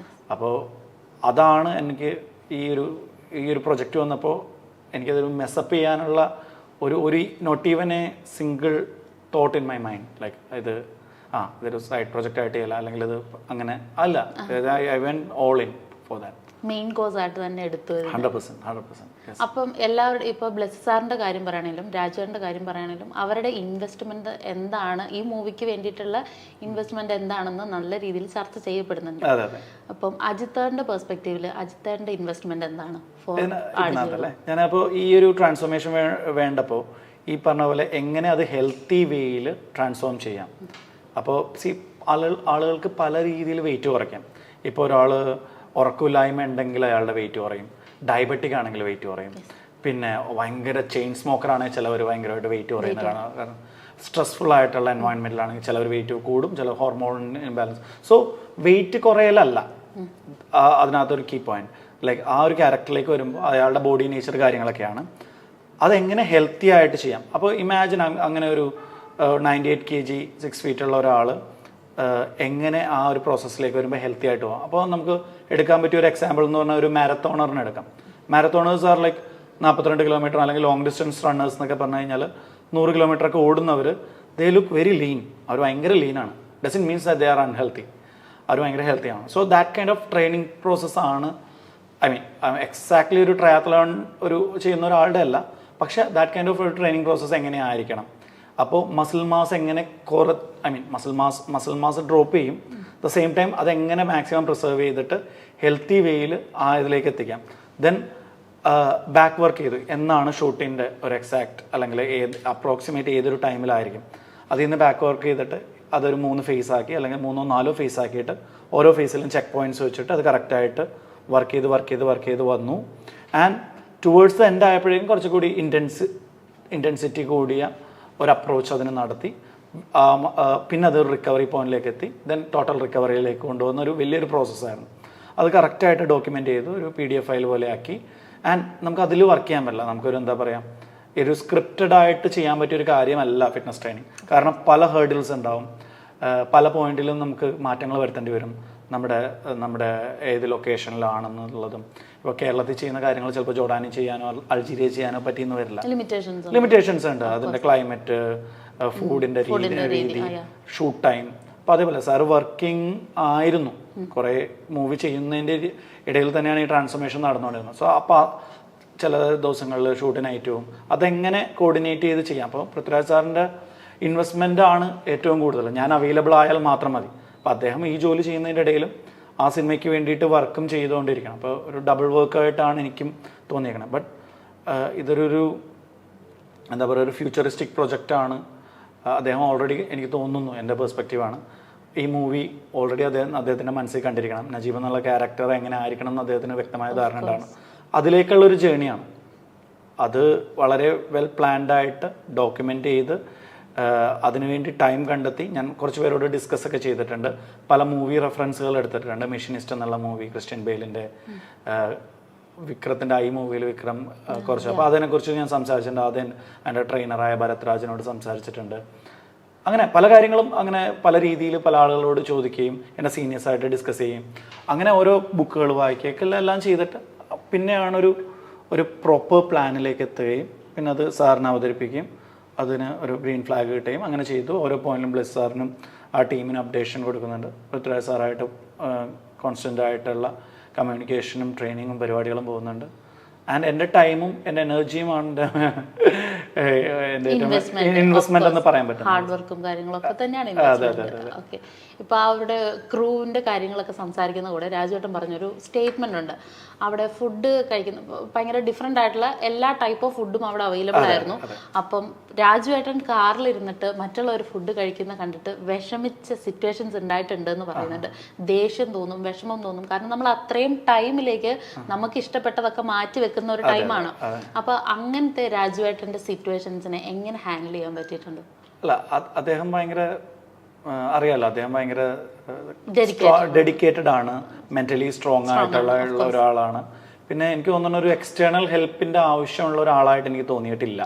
അപ്പോൾ അതാണ് എനിക്ക് ഈ ഒരു പ്രൊജക്റ്റ് വന്നപ്പോൾ എനിക്കതൊരു മെസ്സപ്പ് ചെയ്യാനുള്ള ഒരു not even a single thought in my mind like ഇതൊരു സൈഡ് പ്രൊജക്റ്റ് ആയിട്ട് ചെയ്യില്ല അല്ലെങ്കിൽ ഇത് അങ്ങനെ അല്ല. I went all in for that. Main cause ആയിട്ട് തന്നെ എടുത്തു. 100%. അപ്പം എല്ലാവരുടെ ഇപ്പോൾ ബ്ലെസ് സാറിൻ്റെ കാര്യം പറയുകയാണെങ്കിലും രാജുവിൻ്റെ കാര്യം പറയുകയാണെങ്കിലും അവരുടെ ഇൻവെസ്റ്റ്മെന്റ് എന്താണ്, ഈ മൂവിക്ക് വേണ്ടിയിട്ടുള്ള ഇൻവെസ്റ്റ്മെന്റ് എന്താണെന്ന് നല്ല രീതിയിൽ ചർച്ച ചെയ്യപ്പെടുന്നുണ്ട്. അപ്പം അജിത്തേട്ടൻ്റെ പെർസ്പെക്റ്റീവിൽ അജിത്തേട്ടൻ്റെ ഇൻവെസ്റ്റ്മെന്റ് എന്താണ്? ഞാനപ്പോൾ ഈ ഒരു ട്രാൻസ്ഫോർമേഷൻ വേണ്ടപ്പോൾ ഈ പറഞ്ഞ പോലെ എങ്ങനെ അത് ഹെൽത്തി വേയിൽ ട്രാൻസ്ഫോം ചെയ്യാം. അപ്പോൾ ആളുകൾക്ക് പല രീതിയിൽ വെയിറ്റ് കുറയ്ക്കാം. ഇപ്പോൾ ഒരാൾ ഉറക്കമില്ലായ്മ ഉണ്ടെങ്കിൽ അയാളുടെ വെയിറ്റ് കുറയും. ഡയബറ്റിക് ആണെങ്കിൽ വെയിറ്റ് കുറയും. പിന്നെ ഭയങ്കര ചെയിൻ സ്മോക്കർ ആണെങ്കിൽ ചിലവർ ഭയങ്കരമായിട്ട് വെയിറ്റ് കുറയുന്ന കാണാം. കാരണം സ്ട്രെസ്ഫുൾ ആയിട്ടുള്ള എൻവയോൺമെൻറ്റിലാണെങ്കിൽ ചിലവർ വെയിറ്റ് കൂടും, ചില ഹോർമോൺ ഇംബാലൻസ്. സോ വെയിറ്റ് കുറയലല്ല അതിനകത്തൊരു കീ പോയിന്റ്. ലൈക്ക് ആ ഒരു ക്യാരക്ടറിലേക്ക് വരുമ്പോൾ അയാളുടെ ബോഡി നേച്ചർ കാര്യങ്ങളൊക്കെയാണ്. അതെങ്ങനെ ഹെൽത്തി ആയിട്ട് ചെയ്യാം. അപ്പോൾ ഇമാജിൻ അങ്ങനെ ഒരു 98 kg 6 feet ഉള്ള ഒരാൾ എങ്ങനെ ആ ഒരു പ്രോസസ്സിലേക്ക് വരുമ്പോൾ ഹെൽത്തി ആയിട്ട് പോകാം. അപ്പോൾ നമുക്ക് എടുക്കാൻ പറ്റിയ ഒരു എക്സാമ്പിൾ എന്ന് പറഞ്ഞാൽ ഒരു മാരത്തോണറിനെ എടുക്കാം. മാരത്തോണേഴ്സ് ആർ ലൈക്ക് 42 കിലോമീറ്റർ അല്ലെങ്കിൽ ലോങ് ഡിസ്റ്റൻസ് റണ്ണേഴ്സ് എന്നൊക്കെ പറഞ്ഞു കഴിഞ്ഞാൽ 100 കിലോമീറ്റർ ഒക്കെ ഓടുന്നവർ ദേ ലുക്ക് വെരി ലീൻ. അവർ ഭയങ്കര ലീനാണ്. Doesn't means that they are unhealthy. അവർ ഭയങ്കര ഹെൽത്തിയാണ്. So that kind of training പ്രോസസ്സാണ്. എക്സാക്ട്ലി ഒരു ട്രയാത്ലോൺ ചെയ്യുന്ന ഒരാളുടെ അല്ല, പക്ഷേ ദാറ്റ് കൈൻഡ് ഓഫ് ഒരു ട്രെയിനിങ് പ്രോസസ്സ് എങ്ങനെയായിരിക്കണം. അപ്പോൾ മസിൽ മാസ് എങ്ങനെ മസിൽ മാസ് ഡ്രോപ്പ് ചെയ്യും, ദ സെയിം ടൈം അതെങ്ങനെ മാക്സിമം പ്രിസർവ് ചെയ്തിട്ട് ഹെൽത്തി വേയിൽ ആ ഇതിലേക്ക് എത്തിക്കാം. ദെൻ ബാക്ക് വർക്ക് ചെയ്ത് എന്നാണ് ഷൂട്ടിൻ്റെ ഒരു എക്സാക്ട് അല്ലെങ്കിൽ അപ്രോക്സിമേറ്റ് ഏതൊരു ടൈമിലായിരിക്കും അതിൽ നിന്ന് ബാക്ക് വർക്ക് ചെയ്തിട്ട് അതൊരു 3 ഫേസ് ആക്കി അല്ലെങ്കിൽ 3-4 ഫേസ് ആക്കിയിട്ട് ഓരോ ഫേസിലും ചെക്ക് പോയിന്റ്സ് വെച്ചിട്ട് അത് കറക്റ്റായിട്ട് വർക്ക് ചെയ്ത് വന്നു. ആൻഡ് ടുവേർഡ്സ് ദ എൻഡ് ആയപ്പോഴേക്കും കുറച്ചുകൂടി ഇൻറ്റൻസിറ്റി കൂടിയ ഒരു അപ്രോച്ച് അതിന് നടത്തി. പിന്നെ അതൊരു റിക്കവറി പോയിന്റിലേക്ക് എത്തി. ദെൻ ടോട്ടൽ റിക്കവറിയിലേക്ക് കൊണ്ടുവന്ന ഒരു വലിയൊരു പ്രോസസ്സായിരുന്നു. അത് കറക്റ്റായിട്ട് ഡോക്യുമെൻ്റ് ചെയ്ത് ഒരു PDF ഫയൽ പോലെ ആക്കി. ആൻഡ് നമുക്ക് അതിൽ വർക്ക് ചെയ്യാൻ പറ്റില്ല. നമുക്കൊരു എന്താ പറയുക, ഒരു സ്ക്രിപ്റ്റഡ് ആയിട്ട് ചെയ്യാൻ പറ്റിയൊരു കാര്യമല്ല ഫിറ്റ്നസ് ട്രെയിനിങ്. കാരണം പല ഹേർഡിൽസ് ഉണ്ടാവും. പല പോയിന്റിലും നമുക്ക് മാറ്റങ്ങൾ വരുത്തേണ്ടി വരും. നമ്മുടെ ഏത് ലൊക്കേഷനിലാണെന്നുള്ളതും. ഇപ്പോൾ കേരളത്തിൽ ചെയ്യുന്ന കാര്യങ്ങൾ ചിലപ്പോൾ ജോർഡാനിൽ ചെയ്യാനോ അൾജീരിയ ചെയ്യാനോ പറ്റിയെന്ന് വരില്ല. ലിമിറ്റേഷൻസ് ഉണ്ട്. അതിൻ്റെ ക്ലൈമറ്റ്, ഫുഡിൻ്റെ രീതി, ഷൂട്ട് ടൈം. അപ്പോൾ അതേപോലെ സാറ് വർക്കിംഗ് ആയിരുന്നു. കുറേ മൂവി ചെയ്യുന്നതിൻ്റെ ഇടയിൽ തന്നെയാണ് ഈ ട്രാൻസ്ഫോർമേഷൻ നടന്നുകൊണ്ടിരുന്നത്. സോ അപ്പോൾ ചില ദിവസങ്ങളിൽ ഷൂട്ടിനായിട്ടും അതെങ്ങനെ കോർഡിനേറ്റ് ചെയ്ത് ചെയ്യാം. അപ്പോൾ പൃഥ്വിരാജ് സാറിൻ്റെ ഇൻവെസ്റ്റ്മെൻ്റ് ആണ് ഏറ്റവും കൂടുതൽ. ഞാൻ അവൈലബിൾ ആയാൽ മാത്രം മതി. അപ്പോൾ അദ്ദേഹം ഈ ജോലി ചെയ്യുന്നതിൻ്റെ ഇടയിലും ആ സിനിമയ്ക്ക് വേണ്ടിയിട്ട് വർക്കും ചെയ്തുകൊണ്ടിരിക്കണം. അപ്പോൾ ഒരു ഡബിൾ വർക്കായിട്ടാണ് എനിക്കും തോന്നിയേക്കണം. ബട്ട് ഇതൊരു എന്താ പറയുക ഒരു ഫ്യൂച്ചറിസ്റ്റിക് പ്രൊജക്റ്റാണ്. അദ്ദേഹം ഓൾറെഡി എനിക്ക് തോന്നുന്നു, എൻ്റെ പെർസ്പെക്റ്റീവാണ്, ഈ മൂവി ഓൾറെഡി അദ്ദേഹത്തിൻ്റെ മനസ്സിൽ കണ്ടിരിക്കണം. നജീബ് എന്നുള്ള ക്യാരക്ടർ എങ്ങനെ ആയിരിക്കണം എന്ന് അദ്ദേഹത്തിന് വ്യക്തമായ ധാരണ ഉണ്ടാണ്. അതിലേക്കുള്ളൊരു ജേണിയാണ്. അത് വളരെ വെൽ പ്ലാൻഡ് ആയിട്ട് ഡോക്യുമെൻ്റ് ചെയ്ത് അതിനുവേണ്ടി ടൈം കണ്ടെത്തി ഞാൻ കുറച്ച് പേരോട് ഡിസ്കസ് ഒക്കെ ചെയ്തിട്ടുണ്ട്. പല മൂവി റെഫറൻസുകൾ എടുത്തിട്ടുണ്ട്. മെഷീനിസ്റ്റ് എന്നുള്ള മൂവി, ക്രിസ്ത്യൻ ബെയിലിൻ്റെ, വിക്രത്തിൻ്റെ മൂവിയിൽ വിക്രം കുറച്ച്, അപ്പോൾ അതിനെക്കുറിച്ച് ഞാൻ സംസാരിച്ചിട്ടുണ്ട്. എൻ്റെ ട്രെയിനറായ ഭരത് രാജിനോട് സംസാരിച്ചിട്ടുണ്ട്. അങ്ങനെ പല കാര്യങ്ങളും അങ്ങനെ പല രീതിയിൽ പല ആളുകളോട് ചോദിക്കുകയും എൻ്റെ സീനിയേഴ്സായിട്ട് ഡിസ്കസ് ചെയ്യും. അങ്ങനെ ഓരോ ബുക്കുകൾ വായിക്കുകയൊക്കെ എല്ലാം ചെയ്തിട്ട് പിന്നെയാണ് ഒരു പ്രോപ്പർ പ്ലാനിലേക്ക് എത്തുകയും പിന്നെ അത് സാറിന് അവതരിപ്പിക്കുകയും അതിന് ഒരു ഗ്രീൻ ഫ്ലാഗ് കിട്ടുകയും അങ്ങനെ ചെയ്തു. ഓരോ പോയിന്റിലും ബ്ലെസ് സാറിനും ആ ടീമിന് അപ്ഡേഷൻ കൊടുക്കുന്നുണ്ട്. പൃഥ്വിരാജ് സാറായിട്ട് കോൺസ്റ്റൻ്റ് ആയിട്ടുള്ള കമ്മ്യൂണിക്കേഷനും ട്രെയിനിങ്ങും പരിപാടികളും പോകുന്നുണ്ട്. ആൻഡ് എൻ്റെ ടൈമും എൻ്റെ എനർജിയുമാണ് എൻ്റെ ഇൻവെസ്റ്റ്മെന്റ് എന്ന് പറയാൻ പറ്റും. ഹാർഡ് വർക്കും കാര്യങ്ങളൊക്കെ തന്നെയാണ്. ഓക്കെ, ഇപ്പൊ അവരുടെ ക്രൂവിന്റെ കാര്യങ്ങളൊക്കെ സംസാരിക്കുന്ന കൂടെ രാജുവേട്ടൻ പറഞ്ഞൊരു സ്റ്റേറ്റ്മെന്റ് ഉണ്ട്. അവിടെ ഫുഡ് കഴിക്കുന്ന ഭയങ്കര ഡിഫറെന്റ് ആയിട്ടുള്ള എല്ലാ ടൈപ്പ് ഓഫ് ഫുഡും അവിടെ അവൈലബിൾ ആയിരുന്നു. അപ്പം രാജുവേട്ടൻ കാറിലിരുന്നിട്ട് മറ്റുള്ളവർ ഫുഡ് കഴിക്കുന്ന കണ്ടിട്ട് വിഷമിച്ച സിറ്റുവേഷൻസ് ഉണ്ടായിട്ടുണ്ട് എന്ന് പറയുന്നുണ്ട്. ദേഷ്യം തോന്നും, വിഷമം തോന്നും. കാരണം നമ്മൾ അത്രയും ടൈമിലേക്ക് നമുക്ക് ഇഷ്ടപ്പെട്ടതൊക്കെ മാറ്റി വെക്കുന്ന ഒരു ടൈമാണ്. അപ്പൊ അങ്ങനത്തെ രാജുവേട്ടന്റെ സിറ്റുവേഷൻസിനെ എങ്ങനെ ഹാൻഡിൽ ചെയ്യാൻ പറ്റിയിട്ടുണ്ട്? അല്ല, അദ്ദേഹം ഭയങ്കര അറിയാലോ, അദ്ദേഹം ഭയങ്കര ഡെഡിക്കേറ്റഡ് ആണ്, മെന്റലി സ്ട്രോങ് ആയിട്ടുള്ള ഒരാളാണ്. പിന്നെ എനിക്ക് തോന്നുന്ന ഒരു എക്സ്റ്റേണൽ ഹെൽപ്പിന്റെ ആവശ്യമുള്ള ഒരാളായിട്ട് എനിക്ക് തോന്നിയിട്ടില്ല.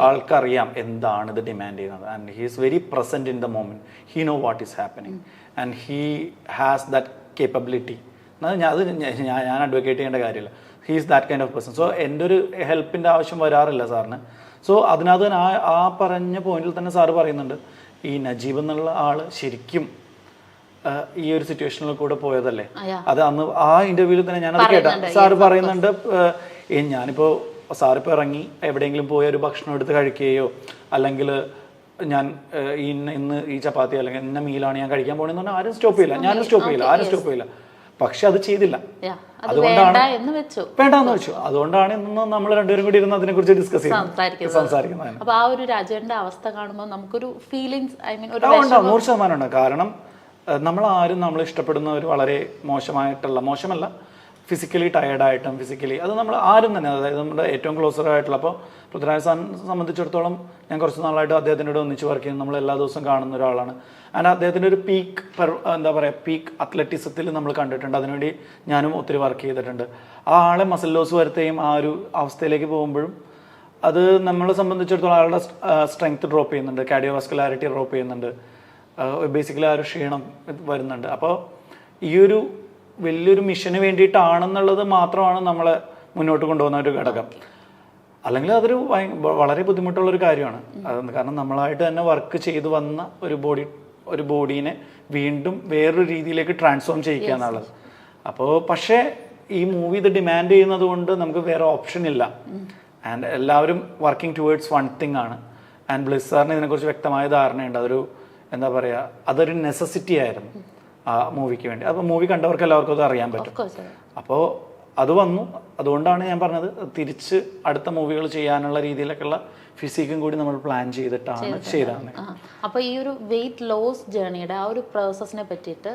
ആൾക്കറിയാം എന്താണ് ഇത് ഡിമാൻഡ് ചെയ്യുന്നത്. And he is very present in the moment. He no what is happening and he has that capability. അത് ഞാൻ അഡ്വക്കേറ്റ് ചെയ്യേണ്ട കാര്യമില്ല. He is that kind of person. So എൻ്റെ ഒരു ഹെൽപ്പിൻ്റെ ആവശ്യം വരാറില്ല സാറിന്. സോ അതിനകത്ത് ആ പറഞ്ഞ പോയിന്റിൽ തന്നെ സാറ് പറയുന്നുണ്ട്, ഈ നജീബ് എന്നുള്ള ആള് ശരിക്കും ഈ ഒരു സിറ്റുവേഷനിൽ കൂടെ പോയതല്ലേ. അത് അന്ന് ആ ഇന്റർവ്യൂവിൽ തന്നെ ഞാനത് കേട്ടാ. സാറ് പറയുന്നുണ്ട്, ഞാനിപ്പോൾ സാറിപ്പോൾ ഇറങ്ങി എവിടെയെങ്കിലും പോയി ഒരു ഭക്ഷണം എടുത്ത് കഴിക്കുകയോ അല്ലെങ്കിൽ ഞാൻ ഇന്ന് ഈ ചപ്പാത്തി അല്ലെങ്കിൽ ഇന്ന മീലാണ് ഞാൻ കഴിക്കാൻ പോകണമെന്ന് പറഞ്ഞാൽ ആരും സ്റ്റോപ്പ് ചെയ്യില്ല, ഞാനും സ്റ്റോപ്പ് ചെയ്യില്ല, ആരും സ്റ്റോപ്പ് ചെയ്യില്ല. പക്ഷെ അത് ചെയ്തില്ല. അതുകൊണ്ടാണ് വേണ്ടാന്ന് വെച്ചു. അതുകൊണ്ടാണ് ഇന്ന് നമ്മൾ രണ്ടുപേരും കൂടി ഇരുന്ന് അതിനെ കുറിച്ച് ഡിസ്കസ് സംസാരിക്കുന്നത്. അപ്പൊ ആ ഒരു രാജുവിന്റെ അവസ്ഥ കാണുമ്പോൾ നമുക്കൊരു ഫീലിംഗ്സ്, ഐ മീൻ 100% ഉണ്ട്. കാരണം നമ്മളാരും നമ്മൾ ഇഷ്ടപ്പെടുന്നവർ വളരെ മോശമല്ല, ഫിസിക്കലി ടയേർഡായിട്ടും ഫിസിക്കലി അത് നമ്മൾ ആരും തന്നെ, അതായത് നമ്മുടെ ഏറ്റവും ക്ലോസർ ആയിട്ടുള്ള, അപ്പോൾ പൃഥ്വിരാജ് സാറിനെ സംബന്ധിച്ചിടത്തോളം ഞാൻ കുറച്ച് നാളായിട്ട് അദ്ദേഹത്തിനോട് ഒന്നിച്ച് വർക്ക് ചെയ്യുന്നു, നമ്മൾ എല്ലാ ദിവസവും കാണുന്ന ഒരാളാണ്. ആൻഡ് അദ്ദേഹത്തിൻ്റെ ഒരു പീക്ക് അത്ലറ്റിസത്തിൽ നമ്മൾ കണ്ടിട്ടുണ്ട്. അതിനുവേണ്ടി ഞാനും ഒത്തിരി വർക്ക് ചെയ്തിട്ടുണ്ട്. ആ ആളെ മസിൽ ലോസ് വരുത്തുകയും ആ ഒരു അവസ്ഥയിലേക്ക് പോകുമ്പോഴും അത് നമ്മളെ സംബന്ധിച്ചിടത്തോളം ആളുടെ സ്ട്രെങ്ത് ഡ്രോപ്പ് ചെയ്യുന്നുണ്ട്, കാർഡിയോവാസ്കുലാരിറ്റി ഡ്രോപ്പ് ചെയ്യുന്നുണ്ട്, ബേസിക്കലി ആ ഒരു ക്ഷീണം വരുന്നുണ്ട്. അപ്പോൾ ഈ ഒരു വലിയൊരു മിഷന് വേണ്ടിയിട്ടാണെന്നുള്ളത് മാത്രമാണ് നമ്മളെ മുന്നോട്ട് കൊണ്ടുപോകുന്ന ഒരു ഘടകം. അല്ലെങ്കിൽ അതൊരു വളരെ ബുദ്ധിമുട്ടുള്ളൊരു കാര്യമാണ്. കാരണം നമ്മളായിട്ട് തന്നെ വർക്ക് ചെയ്തു വന്ന ഒരു ബോഡീനെ വീണ്ടും വേറൊരു രീതിയിലേക്ക് ട്രാൻസ്ഫോം ചെയ്യിക്കുക എന്നുള്ളത്. അപ്പോൾ പക്ഷേ ഈ മൂവി ഇത് ഡിമാൻഡ് ചെയ്യുന്നത് കൊണ്ട് നമുക്ക് വേറെ ഓപ്ഷൻ ഇല്ല. ആൻഡ് എല്ലാവരും വർക്കിംഗ് ടുവേർഡ്സ് വൺ തിങ് ആണ്. ആൻഡ് ബ്ലെസ് സാറിന് ഇതിനെക്കുറിച്ച് വ്യക്തമായ ധാരണയുണ്ട്. അതൊരു നെസസിറ്റി ആയിരുന്നു ആ മൂവിക്ക് വേണ്ടി. അപ്പോൾ മൂവി കണ്ടവർക്ക് എല്ലാവർക്കും അത് അറിയാൻ പറ്റും. അപ്പോൾ അത് വന്നു. അതുകൊണ്ടാണ് ഞാൻ പറഞ്ഞത്, തിരിച്ച് അടുത്ത മൂവികൾ ചെയ്യാനുള്ള രീതിയിലൊക്കെയുള്ള ഫിസിക്കും കൂടി നമ്മൾ പ്ലാൻ ചെയ്തിട്ടാണ് ചെയ്തത്. അപ്പൊ ഈ ഒരു വെയിറ്റ് ലോസ് ജേർണിയുടെ ആ ഒരു പ്രോസസ്സിനെ പറ്റിയിട്ട്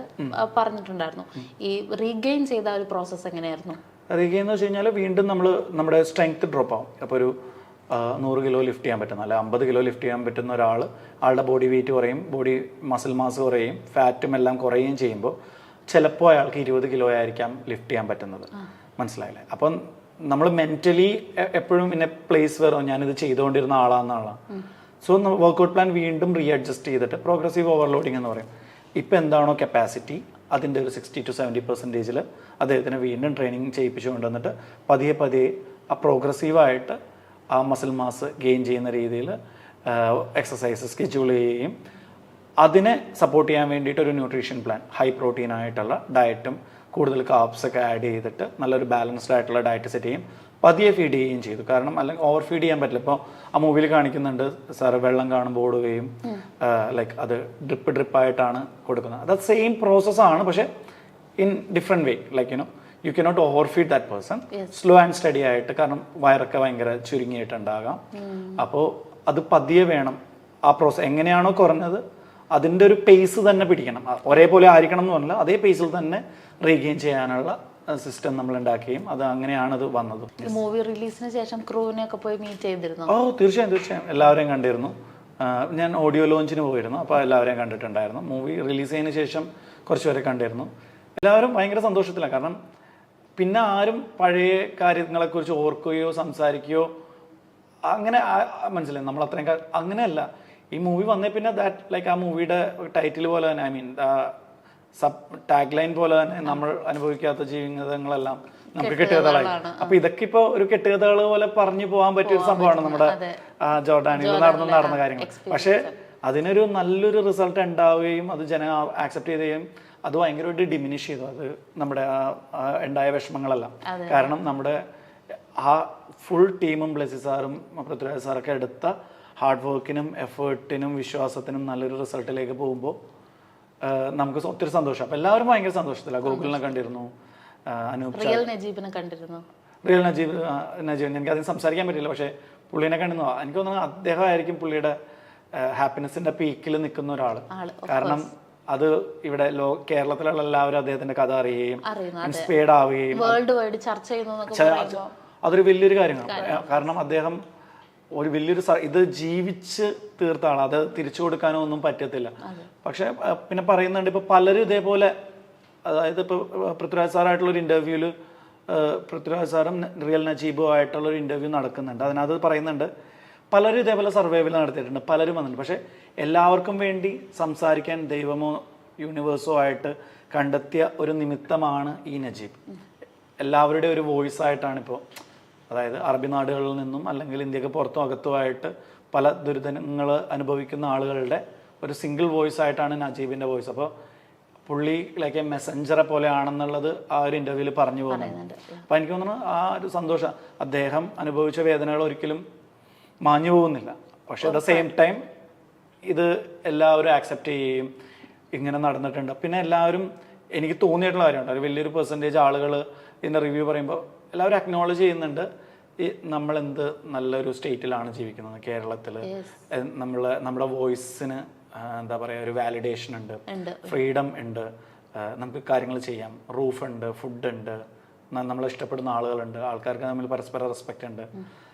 പറഞ്ഞിട്ടുണ്ടായിരുന്നു. ഈ റീഗെയിൻ ചെയ്ത ഒരു പ്രോസസ്സ് എങ്ങനെയായിരുന്നു? റീഗെയിൻ എന്ന് വെച്ച് കഴിഞ്ഞാൽ വീണ്ടും നമ്മുടെ സ്ട്രെങ്ത് ഡ്രോപ്പ് ആവും. അപ്പോൾ ഒരു 100 കിലോ ലിഫ്റ്റ് ചെയ്യാൻ പറ്റുന്ന, അല്ല 50 കിലോ ലിഫ്റ്റ് ചെയ്യാൻ പറ്റുന്ന ആളുടെ ബോഡി വെയിറ്റ് കുറയും, ബോഡി മസിൽ മാസ് കുറയും, ഫാറ്റും എല്ലാം കുറയുകയും ചെയ്യുമ്പോൾ ചിലപ്പോൾ അയാൾക്ക് 20 കിലോ ആയിരിക്കാം ലിഫ്റ്റ് ചെയ്യാൻ പറ്റുന്നത്. മനസ്സിലായില്ലേ? അപ്പം നമ്മൾ മെന്റലി എപ്പോഴും ഇന്നെ പ്ലേസ് വരും, ഞാനിത് ചെയ്തുകൊണ്ടിരുന്ന ആളാണെന്നാണ്. സോ വർക്കൗട്ട് പ്ലാൻ വീണ്ടും റീഅഡ്ജസ്റ്റ് ചെയ്തിട്ട് പ്രോഗ്രസീവ് ഓവർലോഡിങ് എന്ന് പറയും. ഇപ്പം എന്താണോ കപ്പാസിറ്റി അതിൻ്റെ ഒരു 60 to 70% അദ്ദേഹത്തിന് വീണ്ടും ട്രെയിനിങ് ചെയ്യിപ്പിച്ചു കൊണ്ടുവന്നിട്ട് പതിയെ ആ പ്രോഗ്രസീവായിട്ട് ആ മസിൽ മാസ് ഗെയിൻ ചെയ്യുന്ന രീതിയിൽ എക്സസൈസ് സ്കെഡ്യൂൾ ചെയ്യുകയും അതിനെ സപ്പോർട്ട് ചെയ്യാൻ വേണ്ടിയിട്ട് ഒരു ന്യൂട്രീഷൻ പ്ലാൻ, ഹൈ പ്രോട്ടീൻ ആയിട്ടുള്ള ഡയറ്റും കൂടുതൽ കാർബ്സ് ഒക്കെ ആഡ് ചെയ്തിട്ട് നല്ലൊരു ബാലൻസ്ഡ് ആയിട്ടുള്ള ഡയറ്റ് സെറ്റ് ചെയ്യും. പതിയെ ഫീഡ് ചെയ്യുകയും ചെയ്തു. കാരണം അല്ലെങ്കിൽ ഓവർ ഫീഡ് ചെയ്യാൻ പറ്റില്ല. ഇപ്പോൾ ആ മൂവിയിൽ കാണിക്കുന്നുണ്ട് സാറ് വെള്ളം കാണുമ്പോൾ ഓടുകയും അത് ഡ്രിപ്പായിട്ടാണ് കൊടുക്കുന്നത്. അത് സെയിം പ്രോസസ്സാണ്, പക്ഷേ in different way. You cannot over feed that person. Slow and study ആയിട്ട്, കാരണം വയറൊക്കെ ഭയങ്കര ചുരുങ്ങിയിട്ടുണ്ടാകാം. അപ്പോൾ അത് പതിയെ വേണം. ആ പ്രോസസ് എങ്ങനെയാണോ കുറഞ്ഞത് അതിൻ്റെ ഒരു പേസ് തന്നെ പിടിക്കണം. ഒരേപോലെ ആയിരിക്കണം എന്ന് പറഞ്ഞാൽ അതേ പേസിൽ തന്നെ റീഗെയിൻ ചെയ്യാനുള്ള സിസ്റ്റം നമ്മൾ ഉണ്ടാക്കുകയും അത് അങ്ങനെയാണ് അത് വന്നത്. മൂവി റിലീസിന് ശേഷം ക്രൂവിനെ ഒക്കെ പോയി മീറ്റ് ചെയ്തിരുന്നു? ഓ തീർച്ചയായും എല്ലാവരെയും കണ്ടിരുന്നു. ഞാൻ ഓഡിയോ ലോഞ്ചിന് പോയിരുന്നു, അപ്പോൾ എല്ലാവരെയും കണ്ടിട്ടുണ്ടായിരുന്നു. മൂവി റിലീസ് ചെയ്തതിന് ശേഷം കുറച്ചുപേരെ കണ്ടിരുന്നു. എല്ലാവരും ഭയങ്കര സന്തോഷത്തിലാണ്. കാരണം പിന്നെ ആരും പഴയ കാര്യങ്ങളെക്കുറിച്ച് ഓർക്കുകയോ സംസാരിക്കുകയോ അങ്ങനെ മനസ്സിലായി നമ്മൾ അത്രയും അങ്ങനെയല്ല. ഈ മൂവി വന്നേ പിന്നെ ദാറ്റ് ലൈക്ക് ആ മൂവിയുടെ ടൈറ്റിൽ പോലെ തന്നെ, I mean sub tag line പോലെ തന്നെ നമ്മൾ അനുഭവിക്കാത്ത ജീവിതങ്ങളെല്ലാം നമുക്ക് കെട്ടുകഥകളായി. അപ്പൊ ഇതൊക്കെ ഇപ്പൊ ഒരു കെട്ടുകഥകൾ പോലെ പറഞ്ഞു പോകാൻ പറ്റിയ ഒരു സംഭവമാണ് നമ്മുടെ ജോർഡാനിൽ നടന്ന കാര്യങ്ങൾ. പക്ഷെ അതിനൊരു നല്ലൊരു റിസൾട്ട് ഉണ്ടാവുകയും അത് ജനം ആക്സെപ്റ്റ് ചെയ്യുകയും അത് ഭയങ്കരമായിട്ട് ഡിമിനിഷ് ചെയ്തു അത് നമ്മുടെ ഉണ്ടായ വിഷമങ്ങളെല്ലാം. കാരണം നമ്മുടെ ആ ഫുൾ ടീമും ബ്ലെസി സാറും പൃഥ്വിരാജ് സാറൊക്കെ എടുത്ത ഹാർഡ് വർക്കിനും എഫേർട്ടിനും വിശ്വാസത്തിനും നല്ലൊരു റിസൾട്ടിലേക്ക് പോകുമ്പോൾ നമുക്ക് ഒത്തിരി സന്തോഷം. അപ്പം എല്ലാവരും ഭയങ്കര സന്തോഷത്തിലാണ്. ഗോകുലിനെ കണ്ടിരുന്നു, അനൂപ്, റിയൽ നജീബിനെ കണ്ടിരുന്നു. റിയൽ നജീബ് എനിക്ക് അതിന് സംസാരിക്കാൻ പറ്റില്ല, പക്ഷേ പുള്ളീനെ കണ്ടിരുന്നു. എനിക്ക് തോന്നുന്നു അദ്ദേഹമായിരിക്കും പുള്ളിയുടെ ഹാപ്പിനെസിന്റെ പീക്കിൽ നിൽക്കുന്ന ഒരാൾ. കാരണം അത് ഇവിടെ കേരളത്തിലുള്ള എല്ലാവരും അദ്ദേഹത്തിന്റെ കഥ അറിയുകയും ഇൻസ്പയർഡ് ആവുകയും വേൾഡ് വൈഡ് ചർച്ച ചെയ്യുന്നു. അതൊരു വലിയൊരു കാര്യമാണ്. കാരണം അദ്ദേഹം ഒരു വലിയൊരു ഇത് ജീവിച്ച് തീർത്ത ആൾ, അത് തിരിച്ചു കൊടുക്കാനോ ഒന്നും പറ്റത്തില്ല. പക്ഷെ പിന്നെ പറയുന്നുണ്ട് ഇപ്പൊ പലരും ഇതേപോലെ, അതായത് ഇപ്പൊ പൃഥ്വിരാജ് സാറായിട്ടുള്ളൊരു ഇന്റർവ്യൂല് പൃഥ്വിരാജ് സാറും റിയൽ നജീബും ആയിട്ടുള്ളൊരു ഇന്റർവ്യൂ നടക്കുന്നുണ്ട്. അതിനകത്ത് പറയുന്നുണ്ട് പലരും ഇതേപോലെ സർവൈവൽ നടത്തിയിട്ടുണ്ട്, പലരും വന്നിട്ടുണ്ട്. പക്ഷെ എല്ലാവർക്കും വേണ്ടി സംസാരിക്കാൻ ദൈവമോ യൂണിവേഴ്സോ ആയിട്ട് കണ്ടെത്തിയ ഒരു നിമിത്തമാണ് ഈ നജീബ്. എല്ലാവരുടെയും ഒരു വോയിസ് ആയിട്ടാണ് ഇപ്പോൾ, അതായത് അറബി നാടുകളിൽ നിന്നും അല്ലെങ്കിൽ ഇന്ത്യക്ക് പുറത്തും അകത്തുമായിട്ട് പല ദുരിതങ്ങൾ അനുഭവിക്കുന്ന ആളുകളുടെ ഒരു സിംഗിൾ വോയിസ് ആയിട്ടാണ് നജീബിൻ്റെ വോയിസ്. അപ്പോൾ പുള്ളി ലൈക്ക് എ മെസ്സഞ്ചറെ പോലെ ആണെന്നുള്ളത് ആ ഒരു ഇൻ്റർവ്യൂവിൽ പറഞ്ഞു പോകുന്നുണ്ട്. അപ്പം എനിക്ക് തോന്നുന്നു ആ ഒരു സന്തോഷം, അദ്ദേഹം അനുഭവിച്ച വേദനകൾ ഒരിക്കലും മാഞ്ഞു പോകുന്നില്ല. പക്ഷെ അറ്റ് ദ സെയിം ടൈം ഇത് എല്ലാവരും ആക്സെപ്റ്റ് ചെയ്യുകയും ഇങ്ങനെ നടന്നിട്ടുണ്ട്. പിന്നെ എല്ലാവരും എനിക്ക് തോന്നിയിട്ടുള്ള കാര്യമുണ്ട്, ഒരു വലിയൊരു പെർസെൻറ്റേജ് ആളുകൾ ഇതിൻ്റെ റിവ്യൂ പറയുമ്പോൾ എല്ലാവരും അക്നോളജ് ചെയ്യുന്നുണ്ട് ഈ നമ്മളെന്ത് നല്ലൊരു സ്റ്റേറ്റിലാണ് ജീവിക്കുന്നത്. കേരളത്തിൽ നമ്മുടെ വോയിസിന് എന്താ പറയുക ഒരു വാലിഡേഷൻ ഉണ്ട്, ഫ്രീഡം ഉണ്ട്, നമുക്ക് കാര്യങ്ങൾ ചെയ്യാം, റൂഫ് ഉണ്ട്, ഫുഡ് ഉണ്ട്, നമ്മൾ ഇഷ്ടപ്പെടുന്ന ആളുകളുണ്ട്, ആൾക്കാർക്ക് തമ്മിൽ പരസ്പര റെസ്പെക്റ്റ് ഉണ്ട്.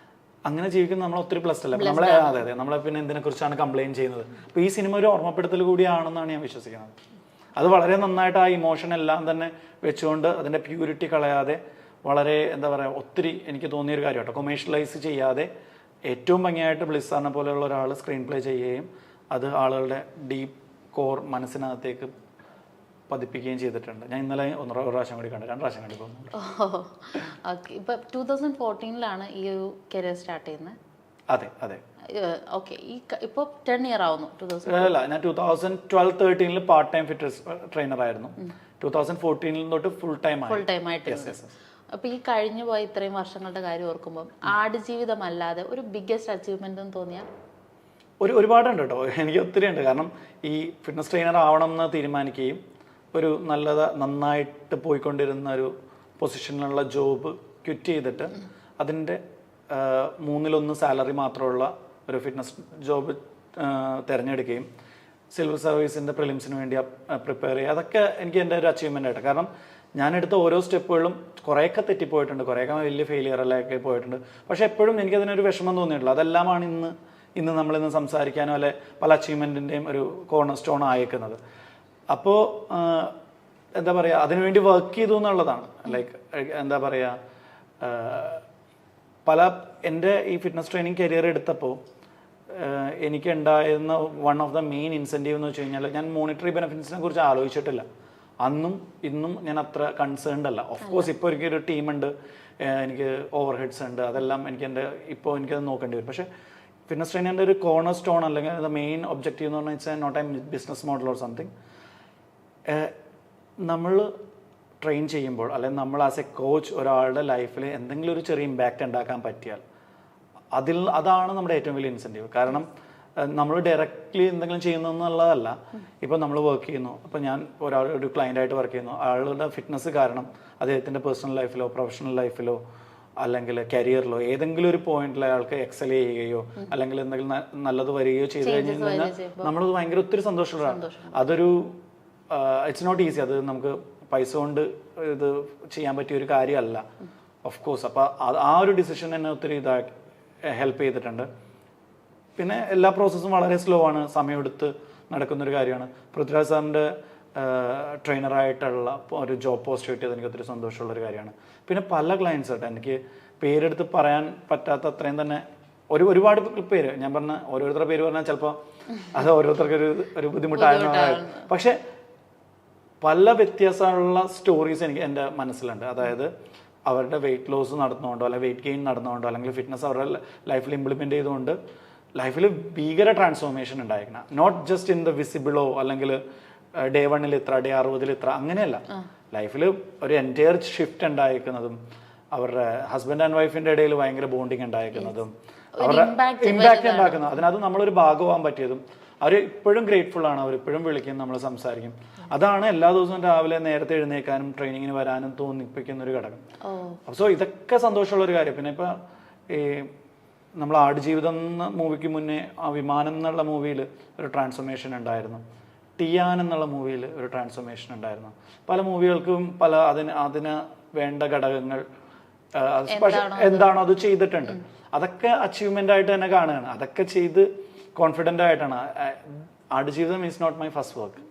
അങ്ങനെ ജീവിക്കുന്ന നമ്മൾ ഒത്തിരി ബ്ലസ്ഡ് അല്ല നമ്മളെ. അതെ നമ്മളെ പിന്നെ എന്തിനെ കുറിച്ചാണ് കംപ്ലയിൻറ്റ് ചെയ്യുന്നത്. അപ്പോൾ ഈ സിനിമ ഒരു ഓർമ്മപ്പെടുത്തൽ കൂടിയാണെന്നാണ് ഞാൻ വിശ്വസിക്കുന്നത്. അത് വളരെ നന്നായിട്ട് ആ ഇമോഷൻ എല്ലാം തന്നെ വെച്ചുകൊണ്ട് അതിൻ്റെ പ്യൂരിറ്റി കളയാതെ വളരെ എന്താ പറയുക ഒത്തിരി എനിക്ക് തോന്നിയൊരു കാര്യം കേട്ടോ, കൊമേഴ്ഷ്യലൈസ് ചെയ്യാതെ ഏറ്റവും ഭംഗിയായിട്ട് ബ്ലിസ്സാറിനെ പോലെയുള്ള ഒരാൾ സ്ക്രീൻ പ്ലേ ചെയ്യുകയും അത് ആളുകളുടെ ഡീപ്പ് കോർ മനസ്സിനകത്തേക്ക് പതിപ്പിക്കുകയും ചെയ്തിട്ടുണ്ട്. ഞാൻ ഇന്നലെ ഒരു പ്രാവശ്യം കൂടി കണ്ടു, 2 പ്രാവശ്യം കണ്ടു പോകുന്നുണ്ട്. ഓക്കെ. ഇപ്പം 2014 ഈ ഒരു കരിയർ സ്റ്റാർട്ട് ചെയ്യുന്നത്? അതെ. ഓക്കെ. ഇപ്പോൾ 10 ഇയർ ആവുന്നു. അല്ല, ഞാൻ 2012-13 പാർട്ട് ടൈം ഫിറ്റ്നസ് ട്രെയിനർ ആയിരുന്നു. 2014 തൊട്ട് ഫുൾ ടൈം ആയിട്ട്. അപ്പൊ ഈ കഴിഞ്ഞു പോയ ഇത്രയും വർഷങ്ങളുടെ കാര്യം ഓർക്കുമ്പോൾ ആടുജീവിതമല്ലാതെ ഒരു ബിഗ്ഗസ്റ്റ് അച്ചീവ്മെന്റ് എന്ന് തോന്നിയ ഒരുപാടുണ്ട് കേട്ടോ. എനിക്ക് ഒത്തിരി ഉണ്ട്. കാരണം ഈ ഫിറ്റ്നസ് ട്രെയിനർ ആവണം എന്ന് തീരുമാനിക്കുകയും ഒരു നന്നായിട്ട് പോയിക്കൊണ്ടിരുന്ന ഒരു പൊസിഷനിലുള്ള ജോബ് ക്വിറ്റ് ചെയ്തിട്ട് അതിൻ്റെ 1/3 സാലറി മാത്രമുള്ള ഒരു ഫിറ്റ്നസ് ജോബ് തിരഞ്ഞെടുക്കുകയും സിവിൽ സർവീസിൻ്റെ പ്രിലിംസിന് വേണ്ടി പ്രിപ്പയർ ചെയ്യുക, അതൊക്കെ എനിക്ക് എൻ്റെ ഒരു അച്ചീവ്മെൻ്റ് ആയിട്ട്. കാരണം ഞാനെടുത്ത ഓരോ സ്റ്റെപ്പുകളും കുറേയൊക്കെ തെറ്റിപ്പോയിട്ടുണ്ട്, കുറേയൊക്കെ വലിയ ഫെയിലിയറിലൊക്കെ പോയിട്ടുണ്ട്. പക്ഷെ എപ്പോഴും എനിക്കതിനൊരു വിഷമം തോന്നിയിട്ടില്ല. അതെല്ലാമാണ് ഇന്ന് നമ്മളിന്ന് സംസാരിക്കാനോ അല്ലെ പല അച്ചീവ്മെൻറ്റിൻ്റെയും ഒരു കോർണർ സ്റ്റോൺ ആയേക്കുന്നത്. അപ്പോൾ എന്താ പറയുക, അതിനുവേണ്ടി വർക്ക് ചെയ്തു എന്നുള്ളതാണ്. ലൈക്ക് എന്താ പറയുക, എൻ്റെ ഈ ഫിറ്റ്നസ് ട്രെയിനിങ് കരിയർ എടുത്തപ്പോൾ എനിക്ക് ഉണ്ടായിരുന്ന one of the main incentive എന്ന് വെച്ച് കഴിഞ്ഞാൽ ഞാൻ മോണിറ്ററി ബെനിഫിറ്റ്സിനെ കുറിച്ച് ആലോചിച്ചിട്ടില്ല. അന്നും ഇന്നും ഞാൻ അത്ര കൺസേൺഡ് അല്ല. ഓഫ് കോഴ്സ് ഇപ്പോൾ എനിക്കൊരു ടീമുണ്ട്, എനിക്ക് ഓവർ ഹെഡ്സ് ഉണ്ട്, അതെല്ലാം ഇപ്പോൾ എനിക്കത് നോക്കേണ്ടി വരും. പക്ഷേ ഫിറ്റ്നസ് ട്രെയിനിൻ്റെ ഒരു കോർണർ സ്റ്റോൺ അല്ലെങ്കിൽ ദ മെയിൻ ഒബ്ജക്റ്റീവ് എന്ന് പറഞ്ഞാൽ it's not a business model or something. നമ്മൾ ട്രെയിൻ ചെയ്യുമ്പോൾ അല്ലെങ്കിൽ നമ്മൾ ആസ് എ കോച്ച് ഒരാളുടെ ലൈഫിൽ എന്തെങ്കിലും ഒരു ചെറിയ ഇമ്പാക്റ്റ് ഉണ്ടാക്കാൻ പറ്റിയാൽ അതാണ് നമ്മുടെ ഏറ്റവും വലിയ ഇൻസെൻറ്റീവ്. കാരണം നമ്മൾ ഡയറക്റ്റ്ലി എന്തെങ്കിലും ചെയ്യുന്നു എന്നുള്ളതല്ല. ഇപ്പം നമ്മൾ വർക്ക് ചെയ്യുന്നു, അപ്പം ഞാൻ ഒരു ക്ലയൻ്റായിട്ട് വർക്ക് ചെയ്യുന്നു, ആളുടെ ഫിറ്റ്നസ് കാരണം അദ്ദേഹത്തിൻ്റെ പേഴ്സണൽ ലൈഫിലോ പ്രൊഫഷണൽ ലൈഫിലോ അല്ലെങ്കിൽ കരിയറിലോ ഏതെങ്കിലും ഒരു പോയിന്റിൽ അയാൾക്ക് എക്സൽ ചെയ്യുകയോ അല്ലെങ്കിൽ എന്തെങ്കിലും നല്ലത് വരികയോ ചെയ്ത് കഴിഞ്ഞ് കഴിഞ്ഞാൽ നമ്മളത് ഭയങ്കര ഒത്തിരി സന്തോഷമുള്ളതാണ്. അതൊരു ഇറ്റ്സ് നോട്ട് ഈസി. അത് നമുക്ക് പൈസ കൊണ്ട് ഇത് ചെയ്യാൻ പറ്റിയ ഒരു കാര്യമല്ല ഓഫ് കോഴ്സ്. അപ്പോൾ ആ ഒരു ഡിസിഷൻ എന്നെ ഒത്തിരി ഹെൽപ്പ് ചെയ്തിട്ടുണ്ട്. പിന്നെ എല്ലാ പ്രോസസ്സും വളരെ സ്ലോ ആണ്, സമയമെടുത്ത് നടക്കുന്നൊരു കാര്യമാണ്. പൃഥ്വിരാജ് സാറിൻ്റെ ട്രെയിനറായിട്ടുള്ള ഒരു ജോബ് പോസ്റ്റ് കിട്ടിയത് എനിക്ക് ഒത്തിരി സന്തോഷമുള്ളൊരു കാര്യമാണ്. പിന്നെ പല ക്ലയൻസ് ആയിട്ട് എനിക്ക് പേരെടുത്ത് പറയാൻ പറ്റാത്ത അത്രയും തന്നെ ഒരുപാട് പേര്, ഞാൻ പറഞ്ഞ ഓരോരുത്തരുടെ പേര് പറഞ്ഞാൽ ചിലപ്പോൾ അത് ഓരോരുത്തർക്ക് ഒരു ബുദ്ധിമുട്ടായിരുന്നു. പക്ഷെ പല വ്യത്യാസമുള്ള സ്റ്റോറീസ് എനിക്ക് എൻ്റെ മനസ്സിലുണ്ട്. അതായത് അവരുടെ വെയിറ്റ് ലോസ് നടന്നുകൊണ്ടോ അല്ലെങ്കിൽ വെയിറ്റ് ഗെയിൻ നടന്നുകൊണ്ടോ അല്ലെങ്കിൽ ഫിറ്റ്നസ് അവരുടെ ലൈഫിൽ ഇംപ്ലിമെൻ്റ് ചെയ്തുകൊണ്ട് ലൈഫിൽ ഭീകര ട്രാൻസ്ഫോർമേഷൻ ഉണ്ടായിരിക്കണം. നോട്ട് ജസ്റ്റ് ഇൻ ദ വിസിബിളോ അല്ലെങ്കിൽ ഡേ 1 ഇത്ര ഡേ 60 ഇത്ര അങ്ങനെയല്ല. ലൈഫിൽ ഒരു എൻറ്റയർ ഷിഫ്റ്റ് ഉണ്ടായിരിക്കുന്നതും അവരുടെ ഹസ്ബൻഡ് ആൻഡ് വൈഫിൻ്റെ ഇടയിൽ ഭയങ്കര ബോണ്ടിങ് ഉണ്ടായിരിക്കുന്നതും അവരുടെ ഇമ്പാക്റ്റ് ഉണ്ടാക്കുന്നത് അതിനകത്ത് നമ്മളൊരു ഭാഗമാകാൻ പറ്റിയതും അവർ ഇപ്പോഴും ഗ്രേറ്റ്ഫുൾ ആണ്. അവർ ഇപ്പോഴും വിളിക്കും, നമ്മൾ സംസാരിക്കും. അതാണ് എല്ലാ ദിവസവും രാവിലെ നേരത്തെ എഴുന്നേക്കാനും ട്രെയിനിങ്ങിന് വരാനും തോന്നിപ്പിക്കുന്ന ഒരു ഘടകം. സോ ഇതൊക്കെ സന്തോഷമുള്ള ഒരു കാര്യം. പിന്നെ ഇപ്പം ഈ നമ്മൾ ആടുജീവിതം എന്ന മൂവിക്ക് മുന്നേ ആ വിമാനം എന്നുള്ള മൂവിയിൽ ഒരു ട്രാൻസ്ഫോർമേഷൻ ഉണ്ടായിരുന്നു. ടിയാൻ എന്നുള്ള മൂവിയിൽ ഒരു ട്രാൻസ്ഫോർമേഷൻ ഉണ്ടായിരുന്നു. പല മൂവികൾക്കും അതിന് വേണ്ട ഘടകങ്ങൾ എന്താണോ അത് ചെയ്തിട്ടുണ്ട്. അതൊക്കെ അച്ചീവ്മെന്റ് ആയിട്ട് തന്നെ കാണുകയാണ്. അതൊക്കെ ചെയ്ത് കോൺഫിഡൻ്റ് ആയിട്ടാണ്. Aadujeevitham is not my first work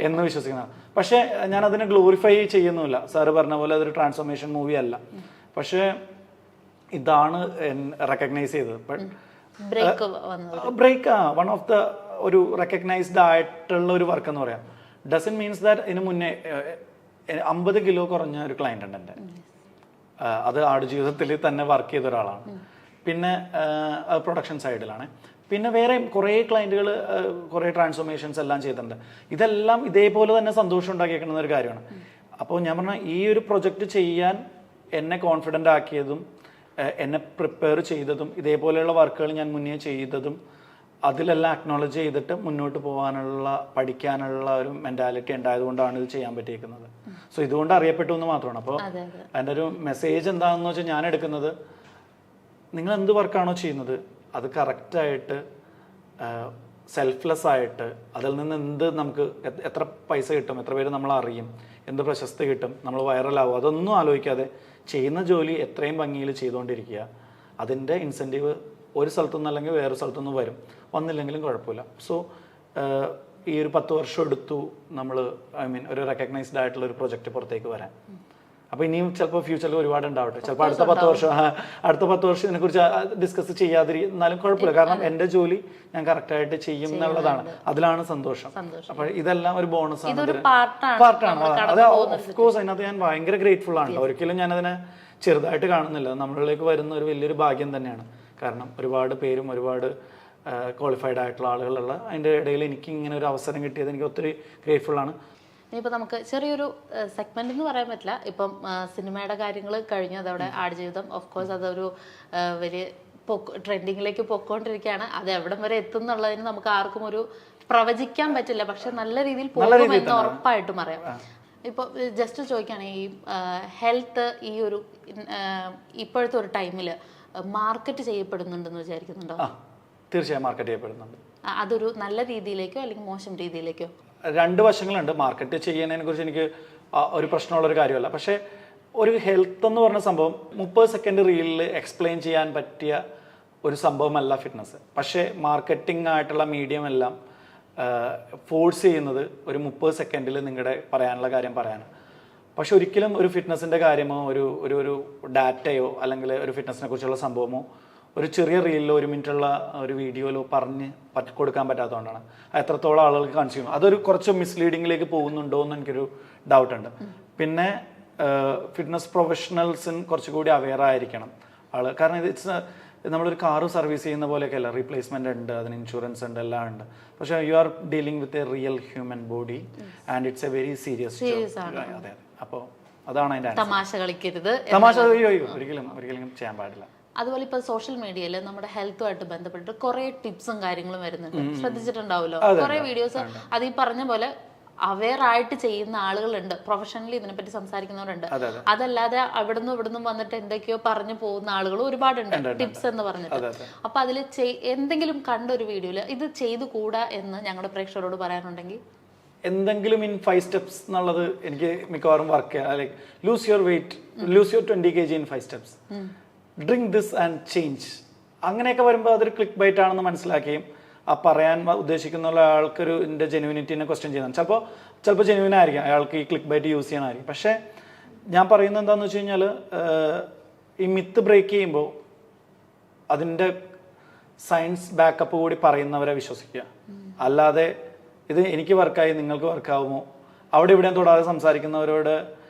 എന്ന് വിശ്വസിക്കുന്നത്. പക്ഷേ ഞാൻ അതിനെ ഗ്ലോറിഫൈ ചെയ്യുന്നില്ല. സാറ് പറഞ്ഞ പോലെ അതൊരു ട്രാൻസ്ഫോർമേഷൻ മൂവി അല്ല. പക്ഷേ ഇതാണ് റെക്കഗ്നൈസ് ചെയ്തത്. ബ്രേക്ക് വൺ ഓഫ് ദ ഒരു റെക്കഗ്നൈസ്ഡ് ആയിട്ടുള്ള ഒരു വർക്ക് എന്ന് പറയാം. ഡസൻ മീൻസ് ദാറ്റ് ഇതിന് മുന്നേ 50 കിലോ കുറഞ്ഞ ഒരു ക്ലയൻ്റ് ഉണ്ട് എൻ്റെ. അത് ആടുജീവിതത്തിൽ തന്നെ വർക്ക് ചെയ്ത ഒരാളാണ്. പിന്നെ പ്രൊഡക്ഷൻ സൈഡിലാണ്. പിന്നെ വേറെ കുറേ ക്ലയൻറ്റുകൾ കുറേ ട്രാൻസ്ഫോർമേഷൻസ് എല്ലാം ചെയ്തിട്ടുണ്ട്. ഇതെല്ലാം ഇതേപോലെ തന്നെ സന്തോഷം ഉണ്ടാക്കിയേക്കുന്ന ഒരു കാര്യമാണ്. അപ്പോൾ ഞാൻ പറഞ്ഞ ഈ ഒരു പ്രൊജക്റ്റ് ചെയ്യാൻ എന്നെ കോൺഫിഡൻ്റ് ആക്കിയതും എന്നെ പ്രിപ്പയർ ചെയ്തതും ഇതേപോലെയുള്ള വർക്കുകൾ ഞാൻ മുന്നേ ചെയ്തതും അതിലെല്ലാം അക്നോളജ് ചെയ്തിട്ട് മുന്നോട്ട് പോകാനുള്ള പഠിക്കാനുള്ള ഒരു മെൻറ്റാലിറ്റി ഉണ്ടായതുകൊണ്ടാണ് ഇത് ചെയ്യാൻ പറ്റിയിരിക്കുന്നത്. സോ ഇതുകൊണ്ട് അറിയപ്പെട്ടു എന്ന് മാത്രമാണ്. അപ്പോൾ അതിൻ്റെ ഒരു മെസ്സേജ് എന്താണെന്ന് വെച്ചാൽ ഞാൻ എടുക്കുന്നത്, നിങ്ങൾ എന്ത് വർക്കാണോ ചെയ്യുന്നത് അത് കറക്റ്റായിട്ട് സെൽഫ്ലെസ് ആയിട്ട് അതിൽ നിന്ന് എന്ത് നമുക്ക് എത്ര പൈസ കിട്ടും, എത്ര പേര് നമ്മൾ അറിയും, എന്ത് പ്രശസ്തി കിട്ടും, നമ്മൾ വൈറലാവും, അതൊന്നും ആലോചിക്കാതെ ചെയ്യുന്ന ജോലി എത്രയും ഭംഗിയിൽ ചെയ്തുകൊണ്ടിരിക്കുക. അതിൻ്റെ ഇൻസെൻറ്റീവ് ഒരു സ്ഥലത്തുനിന്ന് അല്ലെങ്കിൽ വേറെ സ്ഥലത്തുനിന്ന് വന്നില്ലെങ്കിലും കുഴപ്പമില്ല. സോ ഈ ഒരു 10 വർഷം എടുത്തു നമ്മൾ ഒരു റെക്കഗ്നൈസ്ഡ് ആയിട്ടുള്ള ഒരു പ്രൊജക്റ്റ് പുറത്തേക്ക് വരാൻ. അപ്പോൾ ഇനിയും ചിലപ്പോൾ ഫ്യൂച്ചറിൽ ഒരുപാട് ഉണ്ടാവട്ടെ. ചിലപ്പോൾ അടുത്ത 10 വർഷം ഇതിനെക്കുറിച്ച് ഡിസ്കസ് ചെയ്യാതിരുന്നാലും കുഴപ്പമില്ല. കാരണം എൻ്റെ ജോലി ഞാൻ കറക്റ്റായിട്ട് ചെയ്യും എന്നുള്ളതാണ്. അതിലാണ് സന്തോഷം. അപ്പോൾ ഇതെല്ലാം ഒരു ബോണസാണ്, പാർട്ടാണ്. അത് ഓഫ് കോഴ്സ് അതിനകത്ത് ഞാൻ ഭയങ്കര ഗ്രേറ്റ്ഫുൾ ആണ്. ഒരിക്കലും ഞാനതിനെ ചെറുതായിട്ട് കാണുന്നില്ല. നമ്മളിലേക്ക് വരുന്ന ഒരു വലിയൊരു ഭാഗ്യം തന്നെയാണ്. കാരണം ഒരുപാട് പേരും ഒരുപാട് ക്വാളിഫൈഡ് ആയിട്ടുള്ള ആളുകളുള്ള അതിൻ്റെ ഇടയിൽ എനിക്ക് ഇങ്ങനെ ഒരു അവസരം കിട്ടിയത് എനിക്ക് ഒത്തിരി ഗ്രേറ്റ്ഫുൾ ആണ്. ഇനിയിപ്പോൾ നമുക്ക് ചെറിയൊരു സെഗ്മെന്റ് എന്ന് പറയാൻ പറ്റില്ല. ഇപ്പം സിനിമയുടെ കാര്യങ്ങൾ കഴിഞ്ഞു, അതവിടെ ആടുജീവിതം ഓഫ് കോഴ്സ് അതൊരു വലിയ ട്രെൻഡിങ്ങിലേക്ക് പൊക്കോണ്ടിരിക്കുകയാണ്. അത് എവിടം വരെ എത്തും എന്നുള്ളതിന് നമുക്ക് ആർക്കും ഒരു പ്രവചിക്കാൻ പറ്റില്ല. പക്ഷെ നല്ല രീതിയിൽ പോകുമെന്ന് ഉറപ്പായിട്ടും അറിയാം. ഇപ്പോൾ ജസ്റ്റ് ചോദിക്കുകയാണ്, ഈ ഹെൽത്ത് ഈ ഒരു ഇപ്പോഴത്തെ ഒരു ടൈമിൽ മാർക്കറ്റ് ചെയ്യപ്പെടുന്നുണ്ടെന്ന് വിചാരിക്കുന്നുണ്ടോ? തീർച്ചയായും മാർക്കറ്റ് ചെയ്യപ്പെടുന്നുണ്ട്. അതൊരു നല്ല രീതിയിലേക്കോ അല്ലെങ്കിൽ മോശം രീതിയിലേക്കോ? 2 വശങ്ങളുണ്ട്. മാർക്കറ്റ് ചെയ്യുന്നതിനെ കുറിച്ച് എനിക്ക് ഒരു പ്രശ്നമുള്ളൊരു കാര്യമല്ല. പക്ഷേ ഒരു ഹെൽത്ത് എന്ന് പറഞ്ഞ സംഭവം 30 സെക്കൻഡ് റീലിൽ എക്സ്പ്ലെയിൻ ചെയ്യാൻ പറ്റിയ ഒരു സംഭവമല്ല ഫിറ്റ്നസ്. പക്ഷേ മാർക്കറ്റിംഗ് ആയിട്ടുള്ള മീഡിയം എല്ലാം ഫോഴ്സ് ചെയ്യുന്നത് ഒരു 30 സെക്കൻഡിൽ നിങ്ങളുടെ പറയാനുള്ള കാര്യം പറയാൻ. പക്ഷെ ഒരിക്കലും ഒരു ഫിറ്റ്നസിൻ്റെ കാര്യമോ ഒരു ഡാറ്റയോ അല്ലെങ്കിൽ ഒരു ഫിറ്റ്നസിനെ കുറിച്ചുള്ള സംഭവമോ ഒരു ചെറിയ റീലിലോ 1 മിനിറ്റുള്ള ഒരു വീഡിയോയിലോ പറഞ്ഞ് കൊടുക്കാൻ പറ്റാത്തതുകൊണ്ടാണ് എത്രത്തോളം ആളുകൾക്ക് കൺസ്യൂം. അതൊരു കുറച്ച് മിസ്ലീഡിങ്ങിലേക്ക് പോകുന്നുണ്ടോ എന്ന് എനിക്കൊരു ഡൗട്ടുണ്ട്. പിന്നെ ഫിറ്റ്നസ് പ്രൊഫഷണൽസിന് കുറച്ചുകൂടി അവെയർ ആയിരിക്കണം ആൾ. കാരണം നമ്മളൊരു കാറ് സർവീസ് ചെയ്യുന്ന പോലെയൊക്കെ അല്ല. റീപ്ലേസ്മെന്റ് ഉണ്ട്, അതിന് ഇൻഷുറൻസ് ഉണ്ട്, എല്ലാം ഉണ്ട്. പക്ഷേ you are dealing with a real human body and it's A very serious. അതെ. അപ്പോൾ അതാണ് അതിൻ്റെ തമാശ കളിക്കരുത്. തമാശ ഒരിക്കലും ചെയ്യാൻ പാടില്ല. അതുപോലെ ഇപ്പൊ സോഷ്യൽ മീഡിയയിൽ നമ്മുടെ ഹെൽത്തുമായിട്ട് ബന്ധപ്പെട്ട് കുറെ ടിപ്സും കാര്യങ്ങളും വരുന്നുണ്ട്, ശ്രദ്ധിച്ചിട്ടുണ്ടാവുമല്ലോ. കുറെ വീഡിയോസ് അത് ഈ പറഞ്ഞ പോലെ അവെയർ ആയിട്ട് ചെയ്യുന്ന ആളുകളുണ്ട്, പ്രൊഫഷണലി ഇതിനെപ്പറ്റി സംസാരിക്കുന്നവരുണ്ട്. അതല്ലാതെ അവിടുന്ന് ഇവിടുന്ന് വന്നിട്ട് എന്തൊക്കെയോ പറഞ്ഞു പോകുന്ന ആളുകൾ ഒരുപാടുണ്ട്, ടിപ്സ് എന്ന് പറഞ്ഞിട്ട്. അപ്പൊ അതിൽ എന്തെങ്കിലും കണ്ട ഒരു വീഡിയോയില് ഇത് ചെയ്തു കൂടാ എന്ന് ഞങ്ങളുടെ പ്രേക്ഷകരോട് പറയാനുണ്ടെങ്കിൽ? എന്തെങ്കിലും ഇൻ 5 steps എന്നുള്ളത് എനിക്ക് മിക്കവാറും വർക്ക് ചെയ്യാം. Like loose your wait, loose your 20 kg in 5 steps, drink this and change. അങ്ങനെയൊക്കെ വരുമ്പോൾ അതൊരു ക്ലിക്ക് ബൈറ്റ് ആണെന്ന് മനസ്സിലാക്കുകയും ആ പറയാൻ ഉദ്ദേശിക്കുന്ന ആൾക്കൊരു എൻ്റെ ജെനുവിനിറ്റിനെ ക്വസ്റ്റ്യൻ ചെയ്യുന്നത്. ചിലപ്പോൾ ജെനുവിൻ ആയിരിക്കും, അയാൾക്ക് ഈ ക്ലിക്ക് ബൈറ്റ് യൂസ് ചെയ്യാനായിരിക്കും. പക്ഷേ ഞാൻ പറയുന്നത് എന്താണെന്ന് വെച്ച് കഴിഞ്ഞാൽ ഈ മിത്ത് ബ്രേക്ക് ചെയ്യുമ്പോൾ അതിൻ്റെ സയൻസ് ബാക്കപ്പ് കൂടി പറയുന്നവരെ വിശ്വസിക്കുക. അല്ലാതെ ഇത് എനിക്ക് വർക്കായി നിങ്ങൾക്ക് വർക്കാവുമോ അവിടെ ഇവിടെയും തൊടാതെ സംസാരിക്കുന്നവരോട്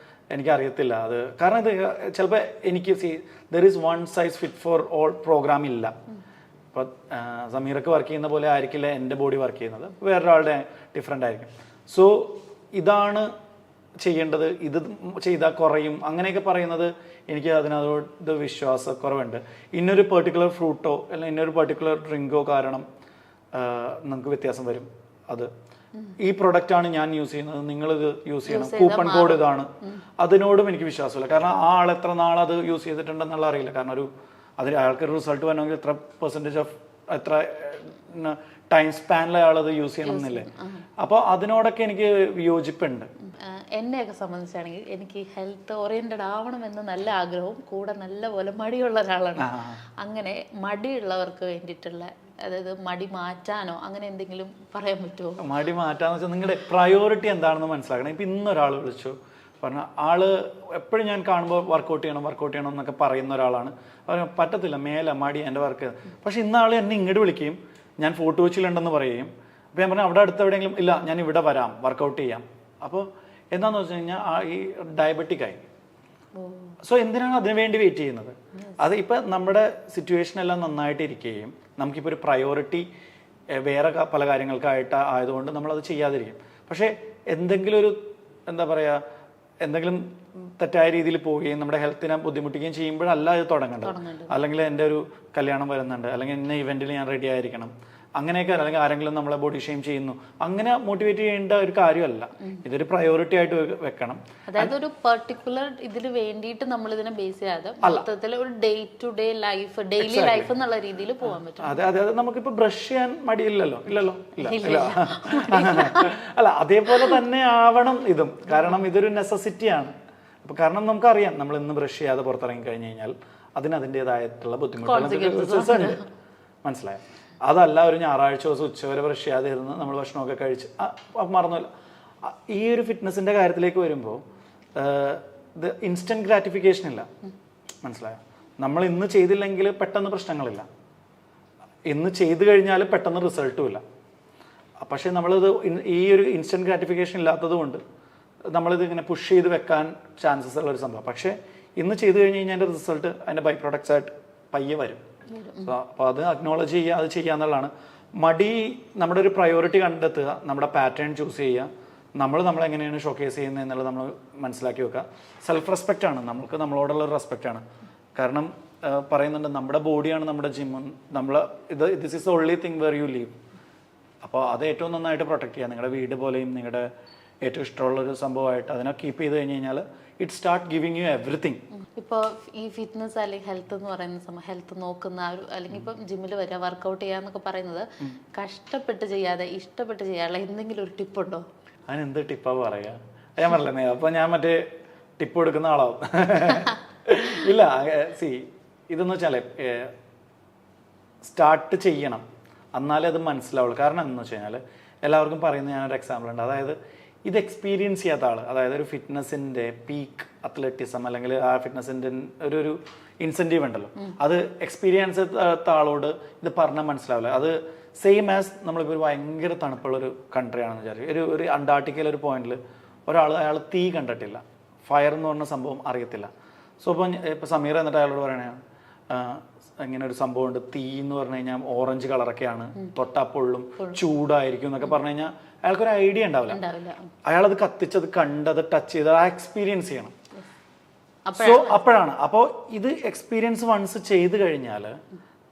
എനിക്കറിയത്തില്ല അത്. കാരണം ഇത് ചിലപ്പോൾ എനിക്ക് there is one size fit for all programme ഇല്ല. ഇപ്പോൾ സമീറൊക്കെ വർക്ക് ചെയ്യുന്ന പോലെ ആയിരിക്കില്ല എൻ്റെ ബോഡി വർക്ക് ചെയ്യുന്നത്, വേറൊരാളുടെ ഡിഫറെൻ്റ് ആയിരിക്കും. സോ ഇതാണ് ചെയ്യേണ്ടത്, ഇത് ചെയ്താൽ കുറയും അങ്ങനെയൊക്കെ പറയുന്നത് എനിക്ക് അതിനോട് വിശ്വാസക്കുറവുണ്ട്. ഇന്നൊരു പെർട്ടിക്കുലർ ഫ്രൂട്ടോ അല്ലെങ്കിൽ ഇന്നൊരു പെർട്ടിക്കുലർ ഡ്രിങ്കോ കാരണം നമുക്ക് വ്യത്യാസം വരും. അത് ഈ പ്രൊഡക്റ്റാണ് ഞാൻ യൂസ് ചെയ്യുന്നത്, നിങ്ങളിത് യൂസ് ചെയ്യണം, കൂപ്പൺ കോഡ് ഇതാണ്, അതിനോടും എനിക്ക് വിശ്വാസമില്ല. കാരണം ആ ആൾ എത്ര നാളത് യൂസ് ചെയ്തിട്ടുണ്ടെന്നുള്ള അറിയില്ല. കാരണം അതിൽ അയാൾക്കൊരു റിസൾട്ട് വരണമെങ്കിൽ എത്ര പെർസെൻറ്റേജ് ഓഫ് എത്ര ടൈം സ്പാനിൽ അയാളത് യൂസ് ചെയ്യണം എന്നില്ലേ. അപ്പോൾ അതിനോടൊക്കെ എനിക്ക് വിയോജിപ്പുണ്ട്. എന്നെയൊക്കെ സംബന്ധിച്ചാണെങ്കിൽ എനിക്ക് ഹെൽത്ത് ഓറിയന്റഡ് ആവണമെന്ന് നല്ല ആഗ്രഹവും കൂടെ നല്ലപോലെ മടിയുള്ള ഒരാളാണ്. അങ്ങനെ മടിയുള്ളവർക്ക് വേണ്ടിയിട്ടുള്ള, അതായത് മടി മാറ്റാനോ അങ്ങനെ എന്തെങ്കിലും പറയാൻ പറ്റുമോ? മടി മാറ്റാന്ന് വെച്ചാൽ നിങ്ങളുടെ പ്രയോറിറ്റി എന്താണെന്ന് മനസ്സിലാക്കണം. ഇപ്പം ഇന്നൊരാൾ വിളിച്ചു പറഞ്ഞാൽ ആള് എപ്പോഴും ഞാൻ കാണുമ്പോൾ വർക്കൗട്ട് ചെയ്യണം എന്നൊക്കെ പറയുന്ന ഒരാളാണ്. അവർ പറ്റത്തില്ല, മടി എൻ്റെ വർക്ക്. പക്ഷെ ഇന്നാൾ എന്നെ ഇങ്ങോട്ട് വിളിക്കുകയും ഞാൻ ഫോർട്ട് കൊച്ചിയിലുണ്ടെന്ന് പറയുകയും അപ്പോൾ ഞാൻ പറഞ്ഞു അവിടെ അടുത്ത് എവിടെയെങ്കിലും ഇല്ല, ഞാൻ ഇവിടെ വരാം വർക്കൗട്ട് ചെയ്യാം. അപ്പോൾ എന്താണെന്ന് വെച്ച് കഴിഞ്ഞാൽ ഈ ഡയബറ്റിക്കായി. സോ എന്തിനാണ് അതിനു വേണ്ടി വെയിറ്റ് ചെയ്യുന്നത്? അത് ഇപ്പം നമ്മുടെ സിറ്റുവേഷൻ എല്ലാം നന്നായിട്ട് ഇരിക്കുകയും നമുക്കിപ്പോൾ ഒരു പ്രയോറിറ്റി വേറെ പല കാര്യങ്ങൾക്കായിട്ട് ആയതുകൊണ്ട് നമ്മളത് ചെയ്യാതിരിക്കും. പക്ഷേ എന്തെങ്കിലും ഒരു എന്താ പറയുക, എന്തെങ്കിലും തെറ്റായ രീതിയിൽ പോവുകയും നമ്മുടെ ഹെൽത്തിനെ ബുദ്ധിമുട്ടുകയും ചെയ്യുമ്പോഴല്ല ഇത് തുടങ്ങേണ്ടത്. അല്ലെങ്കിൽ എൻ്റെ ഒരു കല്യാണം വരുന്നുണ്ട്, അല്ലെങ്കിൽ ഇന്ന ഇവൻറ്റിൽ ഞാൻ റെഡി ആയിരിക്കണം, അങ്ങനെയൊക്കെ, അല്ലെങ്കിൽ ആരെങ്കിലും നമ്മളെ ബോഡി ഷെയിം ചെയ്യുന്നു, അങ്ങനെ മോട്ടിവേറ്റ് ചെയ്യേണ്ട ഒരു കാര്യമല്ല. ഇതൊരു പ്രയോറിറ്റി ആയിട്ട് വെക്കണം. അതായത് ഒരു പെർട്ടിക്കുലർ ഇതിന് വേണ്ടിയിട്ട് നമ്മൾ ഇതിനെ ബേസ് ചെയ്യാതെ മൊത്തത്തിൽ ഒരു day to day life, daily life എന്നുള്ള രീതിയിൽ പോകാൻ പറ്റും. അതെ, നമുക്കിപ്പോൾ ബ്രഷ് ചെയ്യാൻ മടിയില്ലല്ലോ, ഇല്ല. അല്ല, അതേപോലെ തന്നെ ആവണം ഇതും. കാരണം ഇതൊരു നെസസിറ്റിയാണ്. അപ്പോൾ കാരണം നമുക്കറിയാം, നമ്മൾ ഇന്ന് ബ്രഷ് ചെയ്യാതെ പുറത്തിറങ്ങി കഴിഞ്ഞ് കഴിഞ്ഞാൽ അതിൻ്റെതായിട്ടുള്ള ബുദ്ധിമുട്ടുകൾ മനസ്സിലായോ? അതല്ല ഒരു ഞായറാഴ്ച ദിവസം ഉച്ചവരെ ബ്രഷ് ചെയ്യാതെ ഇരുന്ന് നമ്മൾ ഭക്ഷണമൊക്കെ കഴിച്ച് മറന്നില്ല. ഈ ഒരു ഫിറ്റ്നസിൻ്റെ കാര്യത്തിലേക്ക് വരുമ്പോൾ ഇത് ഇൻസ്റ്റൻറ്റ് ഗ്രാറ്റിഫിക്കേഷൻ ഇല്ല, മനസ്സിലായോ? നമ്മൾ ഇന്ന് ചെയ്തില്ലെങ്കിൽ പെട്ടെന്ന് പ്രശ്നങ്ങളില്ല, ഇന്ന് ചെയ്ത് കഴിഞ്ഞാൽ പെട്ടെന്ന് റിസൾട്ടും ഇല്ല. പക്ഷേ നമ്മളിത് ഈ ഒരു ഇൻസ്റ്റൻറ്റ് ഗ്രാറ്റിഫിക്കേഷൻ ഇല്ലാത്തത് കൊണ്ട് നമ്മളിത് ഇങ്ങനെ പുഷ് ചെയ്ത് വെക്കാൻ ചാൻസസ് ഉള്ളൊരു സംഭവം. പക്ഷേ ഇന്ന് ചെയ്ത് കഴിഞ്ഞ് കഴിഞ്ഞാൽ അതിൻ്റെ റിസൾട്ട് അതിൻ്റെ ബൈ പ്രോഡക്ട്സ് ആയിട്ട് പയ്യെ വരും. അപ്പോൾ അത് അക്നോളജ് ചെയ്യുക, അത് ചെയ്യുക എന്നുള്ളതാണ്. മടി നമ്മുടെ ഒരു പ്രയോറിറ്റി കണ്ടെത്തുക, നമ്മുടെ പാറ്റേൺ ചൂസ് ചെയ്യുക, നമ്മളെങ്ങനെയാണ് ഷോക്കേസ് ചെയ്യുന്നത് എന്നുള്ളത് നമ്മൾ മനസ്സിലാക്കി വെക്കുക. സെൽഫ് റെസ്പെക്റ്റ് ആണ്, നമുക്ക് നമ്മളോടുള്ള ഒരു റെസ്പെക്റ്റ് ആണ്. കാരണം പറയുന്നുണ്ട് നമ്മുടെ ബോഡിയാണ് നമ്മുടെ ജിമ്മും, this is the only thing where you live. അപ്പോൾ അത് ഏറ്റവും നന്നായിട്ട് പ്രൊട്ടക്ട് ചെയ്യുക. നിങ്ങളുടെ വീട് പോലെയും നിങ്ങളുടെ ഏറ്റവും ഇഷ്ടമുള്ളൊരു സംഭവമായിട്ട് അതിനെ കീപ്പ് ചെയ്ത് കഴിഞ്ഞ് കഴിഞ്ഞാൽ it start giving U everything. ഇപ്പോൾ ഈ ഫിറ്റ്നസ് അല്ലെങ്കിൽ ഹെൽത്ത് എന്ന് പറയുന്ന സമയം ഹെൽത്ത് നോക്കുന്ന അല്ലെങ്കിൽ ഇപ്പം ജിമ്മിൽ വരിക, വർക്കൗട്ട് ചെയ്യാന്നൊക്കെ പറയുന്നത് കഷ്ടപ്പെട്ട് ചെയ്യാതെ ഇഷ്ടപ്പെട്ട് ചെയ്യാനുള്ള എന്തെങ്കിലും ഒരു ടിപ്പുണ്ടോ? അതിനെന്ത് ടിപ്പാ പറയാ? ഞാൻ പറഞ്ഞേ, അപ്പോൾ ഞാൻ മറ്റേ ടിപ്പ് കൊടുക്കുന്ന ആളാവും. ഇല്ല, ഇതെന്ന് വെച്ചാൽ സ്റ്റാർട്ട് ചെയ്യണം, എന്നാലേ അത് മനസ്സിലാവുള്ളൂ. കാരണം എന്താണെന്ന് വെച്ച് കഴിഞ്ഞാൽ എല്ലാവർക്കും പറയുന്ന ഞാനൊരു എക്സാമ്പിൾ ഉണ്ട്. അതായത് ഇത് എക്സ്പീരിയൻസ് ചെയ്യാത്ത ആൾ, അതായത് ഒരു ഫിറ്റ്നസിൻ്റെ പീക്ക് അത്ലറ്റിസം അല്ലെങ്കിൽ ആ ഫിറ്റ്നസിൻ്റെ ഒരു ഇൻസെൻറ്റീവ് ഉണ്ടല്ലോ, അത് എക്സ്പീരിയൻസ് ചെയ്യാത്ത ആളോട് ഇത് പറഞ്ഞാൽ മനസ്സിലാവില്ല. അത് സെയിം ആസ് നമ്മളിപ്പോൾ ഒരു ഭയങ്കര തണുപ്പുള്ളൊരു കൺട്രിയാണെന്ന് വിചാരിക്കും. ഒരു അന്റാർട്ടിക്കയിൽ ഒരു പോയിന്റിൽ അയാൾ തീ കണ്ടിട്ടില്ല, ഫയർ എന്ന് പറഞ്ഞ സംഭവം അറിയത്തില്ല. സോ ഇപ്പോൾ സമീർ എന്നിട്ട് അയാളോട് പറയണേ ഇങ്ങനെ ഒരു സംഭവം ഉണ്ട്, തീ എന്ന് പറഞ്ഞു കഴിഞ്ഞാൽ ഓറഞ്ച് കളറൊക്കെയാണ്, തൊട്ടാ പൊള്ളും, ചൂടായിരിക്കും എന്നൊക്കെ പറഞ്ഞു കഴിഞ്ഞാൽ അയാൾക്കൊരു ഐഡിയ ഉണ്ടാവില്ല. അയാളത് കത്തിച്ചത് കണ്ടത് ടച്ച് ചെയ്ത് ആ എക്സ്പീരിയൻസ് ചെയ്യണം. സോ അപ്പോഴാണ്. അപ്പോൾ ഇത് എക്സ്പീരിയൻസ് വൺസ് ചെയ്ത് കഴിഞ്ഞാൽ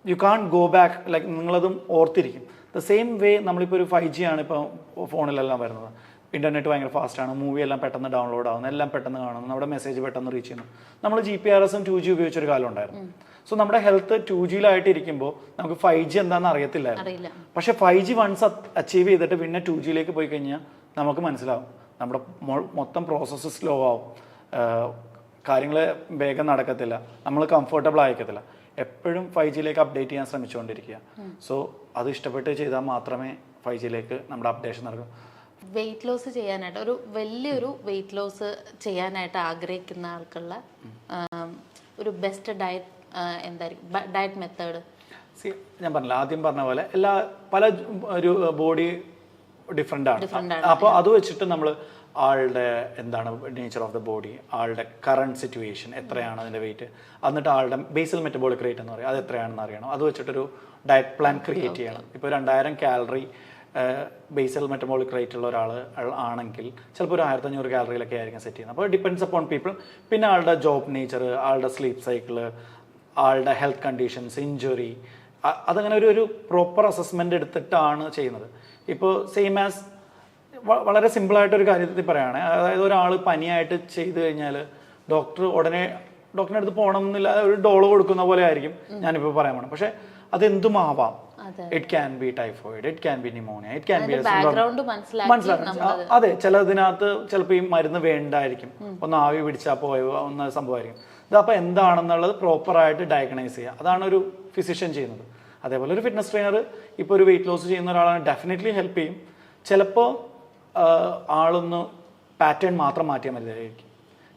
you can't go back. Like നിങ്ങളതും ഓർത്തിരിക്കും. ദ സെയിം വേ നമ്മളിപ്പോൾ ഒരു 5G ആണ് ഇപ്പോൾ ഫോണിലെല്ലാം വരുന്നത്. ഇൻ്റർനെറ്റ് ഭയങ്കര ഫാസ്റ്റാണ്, മൂവി എല്ലാം പെട്ടെന്ന് ഡൗൺലോഡ് ആവുന്നു, എല്ലാം പെട്ടെന്ന് കാണുന്നു, നമ്മുടെ മെസ്സേജ് പെട്ടെന്ന് റീച്ച് ചെയ്യുന്നു. നമ്മൾ GPRSഉം 2G ഉപയോഗിച്ചൊരു കാലം ഉണ്ടായിരുന്നു. സോ നമ്മുടെ ഹെൽത്ത് 2Gയിലായിട്ട് ഇരിക്കുമ്പോൾ നമുക്ക് 5G എന്താണെന്ന് അറിയത്തില്ലായിരുന്നു. പക്ഷേ 5G വൺസ് അച്ചീവ് ചെയ്തിട്ട് പിന്നെ 2Gയിലേക്ക് പോയി കഴിഞ്ഞാൽ നമുക്ക് മനസ്സിലാവും നമ്മുടെ മൊത്തം പ്രോസസ്സ് സ്ലോ ആവും, കാര്യങ്ങൾ വേഗം നടക്കത്തില്ല, നമ്മൾ കംഫർട്ടബിൾ ആയിക്കത്തില്ല. എപ്പോഴും 5Gയിലേക്ക് അപ്ഡേറ്റ് ചെയ്യാൻ ശ്രമിച്ചുകൊണ്ടിരിക്കുക. സോ അത് ഇഷ്ടപ്പെട്ട് ചെയ്താൽ മാത്രമേ 5Gയിലേക്ക് നമ്മുടെ അപ്ഡേഷൻ നടക്കൂ. വെയിറ്റ് ലോസ് ചെയ്യാനായിട്ട് വലിയൊരു വെയിറ്റ് ലോസ് ചെയ്യാനായിട്ട് ആഗ്രഹിക്കുന്ന ആൾക്കുള്ള ഒരു ബെസ്റ്റ് ഡയറ്റ് എന്തായിരിക്കും, ഡയറ്റ് മെത്തേഡ്? ഞാൻ പറഞ്ഞില്ല, ആദ്യം പറഞ്ഞ പോലെ പല ഒരു ബോഡി ഡിഫറെൻ്റ് ആണ്. അപ്പോൾ അത് വെച്ചിട്ട് നമ്മൾ ആളുടെ എന്താണ് നേച്ചർ ഓഫ് ദ ബോഡി, ആളുടെ കറണ്ട് സിറ്റുവേഷൻ എത്രയാണ് അതിൻ്റെ വെയിറ്റ്, എന്നിട്ട് ആളുടെ ബേസൽ മെറ്റബോളിക് റേറ്റ് എന്ന് പറയും, അത് എത്രയാണെന്ന് അറിയണം. അത് വെച്ചിട്ടൊരു ഡയറ്റ് പ്ലാൻ ക്രിയേറ്റ് ചെയ്യണം. ഇപ്പോൾ 2000 കാലറി ബേസൽ മെറ്റബോളിക് റേറ്റ് ഉള്ള ഒരാൾ ആണെങ്കിൽ ചിലപ്പോൾ ഒരു 1500 കാലറിയിലൊക്കെ ആയിരിക്കും സെറ്റ് ചെയ്യുന്നത്. അപ്പോൾ ഡിപ്പെൻഡ്സ് അപ്പോൺ പീപ്പിൾ. പിന്നെ ആളുടെ ജോബ് നേച്ചർ, ആളുടെ സ്ലീപ്പ് സൈക്കിള്, ആളുടെ ഹെൽത്ത് കണ്ടീഷൻസ്, ഇഞ്ചുറി, അതങ്ങനെ ഒരു പ്രോപ്പർ അസസ്മെൻ്റ് എടുത്തിട്ടാണ് ചെയ്യുന്നത്. ഇപ്പോൾ സെയിം ആസ് വളരെ സിമ്പിളായിട്ടൊരു കാര്യത്തിൽ പറയുകയാണെങ്കിൽ, അതായത് ഒരാൾ പനിയായിട്ട് ചെയ്ത് കഴിഞ്ഞാൽ ഡോക്ടറിൻ്റെ അടുത്ത് പോകണം എന്നില്ല, ഒരു ഡോള് കൊടുക്കുന്ന പോലെ ആയിരിക്കും ഞാനിപ്പോൾ പറയാൻ പോകണം. പക്ഷേ അതെന്തുമാവാം. It can be typhoid, it can be pneumonia, it can be മനസ്സിലാക്കാം. അതെ, ചിലതിനകത്ത് ചിലപ്പോൾ ഈ മരുന്ന് വേണ്ടായിരിക്കും, ഒന്ന് ആവി പിടിച്ചാൽ പോയോ ഒന്ന് സംഭവമായിരിക്കും. ഇതപ്പോൾ എന്താണെന്നുള്ളത് പ്രോപ്പറായിട്ട് ഡയഗ്നൈസ് ചെയ്യുക, അതാണ് ഒരു ഫിസിഷ്യൻ ചെയ്യുന്നത്. അതേപോലെ ഒരു ഫിറ്റ്നസ് ട്രെയിനർ ഇപ്പോൾ ഒരു വെയിറ്റ് ലോസ് ചെയ്യുന്ന ഒരാളാണ് ഡെഫിനറ്റ്ലി ഹെൽപ്പ് ചെയ്യും. ചിലപ്പോൾ ആളൊന്ന് പാറ്റേൺ മാത്രം മാറ്റിയാൽ മതിയായിരിക്കും,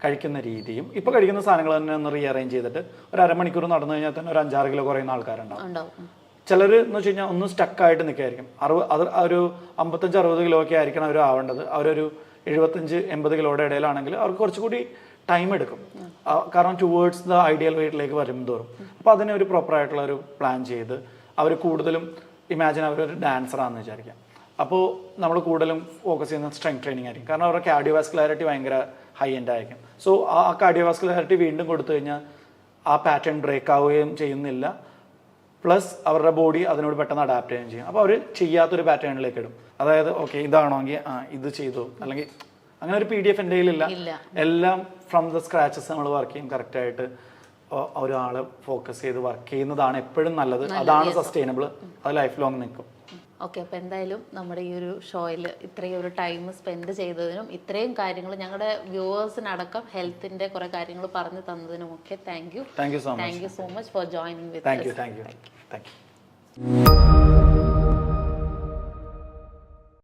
കഴിക്കുന്ന രീതിയും ഇപ്പോൾ കഴിക്കുന്ന സാധനങ്ങൾ തന്നെ ഒന്ന് റീഅറേഞ്ച് ചെയ്തിട്ട് ഒരു അരമണിക്കൂർ നടന്നു കഴിഞ്ഞാൽ തന്നെ ഒരു 5-6 കിലോ കുറയുന്ന ആൾക്കാരുണ്ടാവും. ചിലർ എന്ന് വെച്ച് കഴിഞ്ഞാൽ ഒന്ന് സ്റ്റക്കായിട്ട് നിൽക്കുകയായിരിക്കും. ഒരു 55-60 കിലോ ഒക്കെ ആയിരിക്കണം അവർ ആവേണ്ടത്. അവരൊരു 75-80 കിലോയുടെ ഇടയിലാണെങ്കിൽ അവർക്ക് കുറച്ചുകൂടി ടൈം എടുക്കും, കാരണം ടുവേർഡ്സ് ദ ഐഡിയൽ വെയിറ്റിലേക്ക് വരും തോറും. അപ്പോൾ അതിനെ ഒരു പ്രോപ്പറായിട്ടുള്ള ഒരു പ്ലാൻ ചെയ്ത് അവർ കൂടുതലും ഇമാജിൻ അവരൊരു ഡാൻസറാണെന്ന് വിചാരിക്കാം. അപ്പോൾ നമ്മൾ കൂടുതലും ഫോക്കസ് ചെയ്യുന്നത് സ്ട്രെങ്ത് ട്രെയിനിങ് ആയിരിക്കും, കാരണം അവരുടെ കാർഡിയോവാസ്കുലാരിറ്റി ഭയങ്കര ഹൈ എൻഡ് ആയിരിക്കും. സോ ആ കാർഡിയോവാസ്കുലാരിറ്റി വീണ്ടും കൊടുത്തു കഴിഞ്ഞാൽ ആ പാറ്റേൺ ബ്രേക്ക് ആവുകയും ചെയ്യുന്നില്ല, പ്ലസ് അവരുടെ ബോഡി അതിനോട് പെട്ടെന്ന് അഡാപ്റ്റ് ചെയ്യുകയും ചെയ്യും. അപ്പോൾ അവർ ചെയ്യാത്തൊരു പാറ്റേണിലേക്ക് ഇടും. അതായത് ഓക്കെ ഇതാണെങ്കിൽ ഇത് ചെയ്തു, അല്ലെങ്കിൽ അങ്ങനെ ഒരു PDF എൻ്റെ കയ്യിലില്ല. എല്ലാം ഫ്രം ദ സ്ക്രാച്ചസ് നമ്മൾ വർക്ക് ചെയ്യും. കറക്റ്റായിട്ട് ഒരാൾ ഫോക്കസ് ചെയ്ത് വർക്ക് ചെയ്യുന്നതാണ് എപ്പോഴും നല്ലത്. അതാണ് സസ്റ്റൈനബിൾ, അത് ലൈഫ് ലോങ് നിൽക്കും. ഓക്കെ, അപ്പോൾ എന്തായാലും നമ്മുടെ ഈ ഒരു ഷോയിൽ ഇത്രയും ഒരു ടൈം സ്പെൻഡ് ചെയ്തതിനും ഇത്രയും കാര്യങ്ങൾ ഞങ്ങളുടെ വ്യൂവേഴ്സിനടക്കം ഹെൽത്തിൻ്റെ കുറേ കാര്യങ്ങൾ പറഞ്ഞു തന്നതിനും ഒക്കെ thank you so much for joining with us. Thank you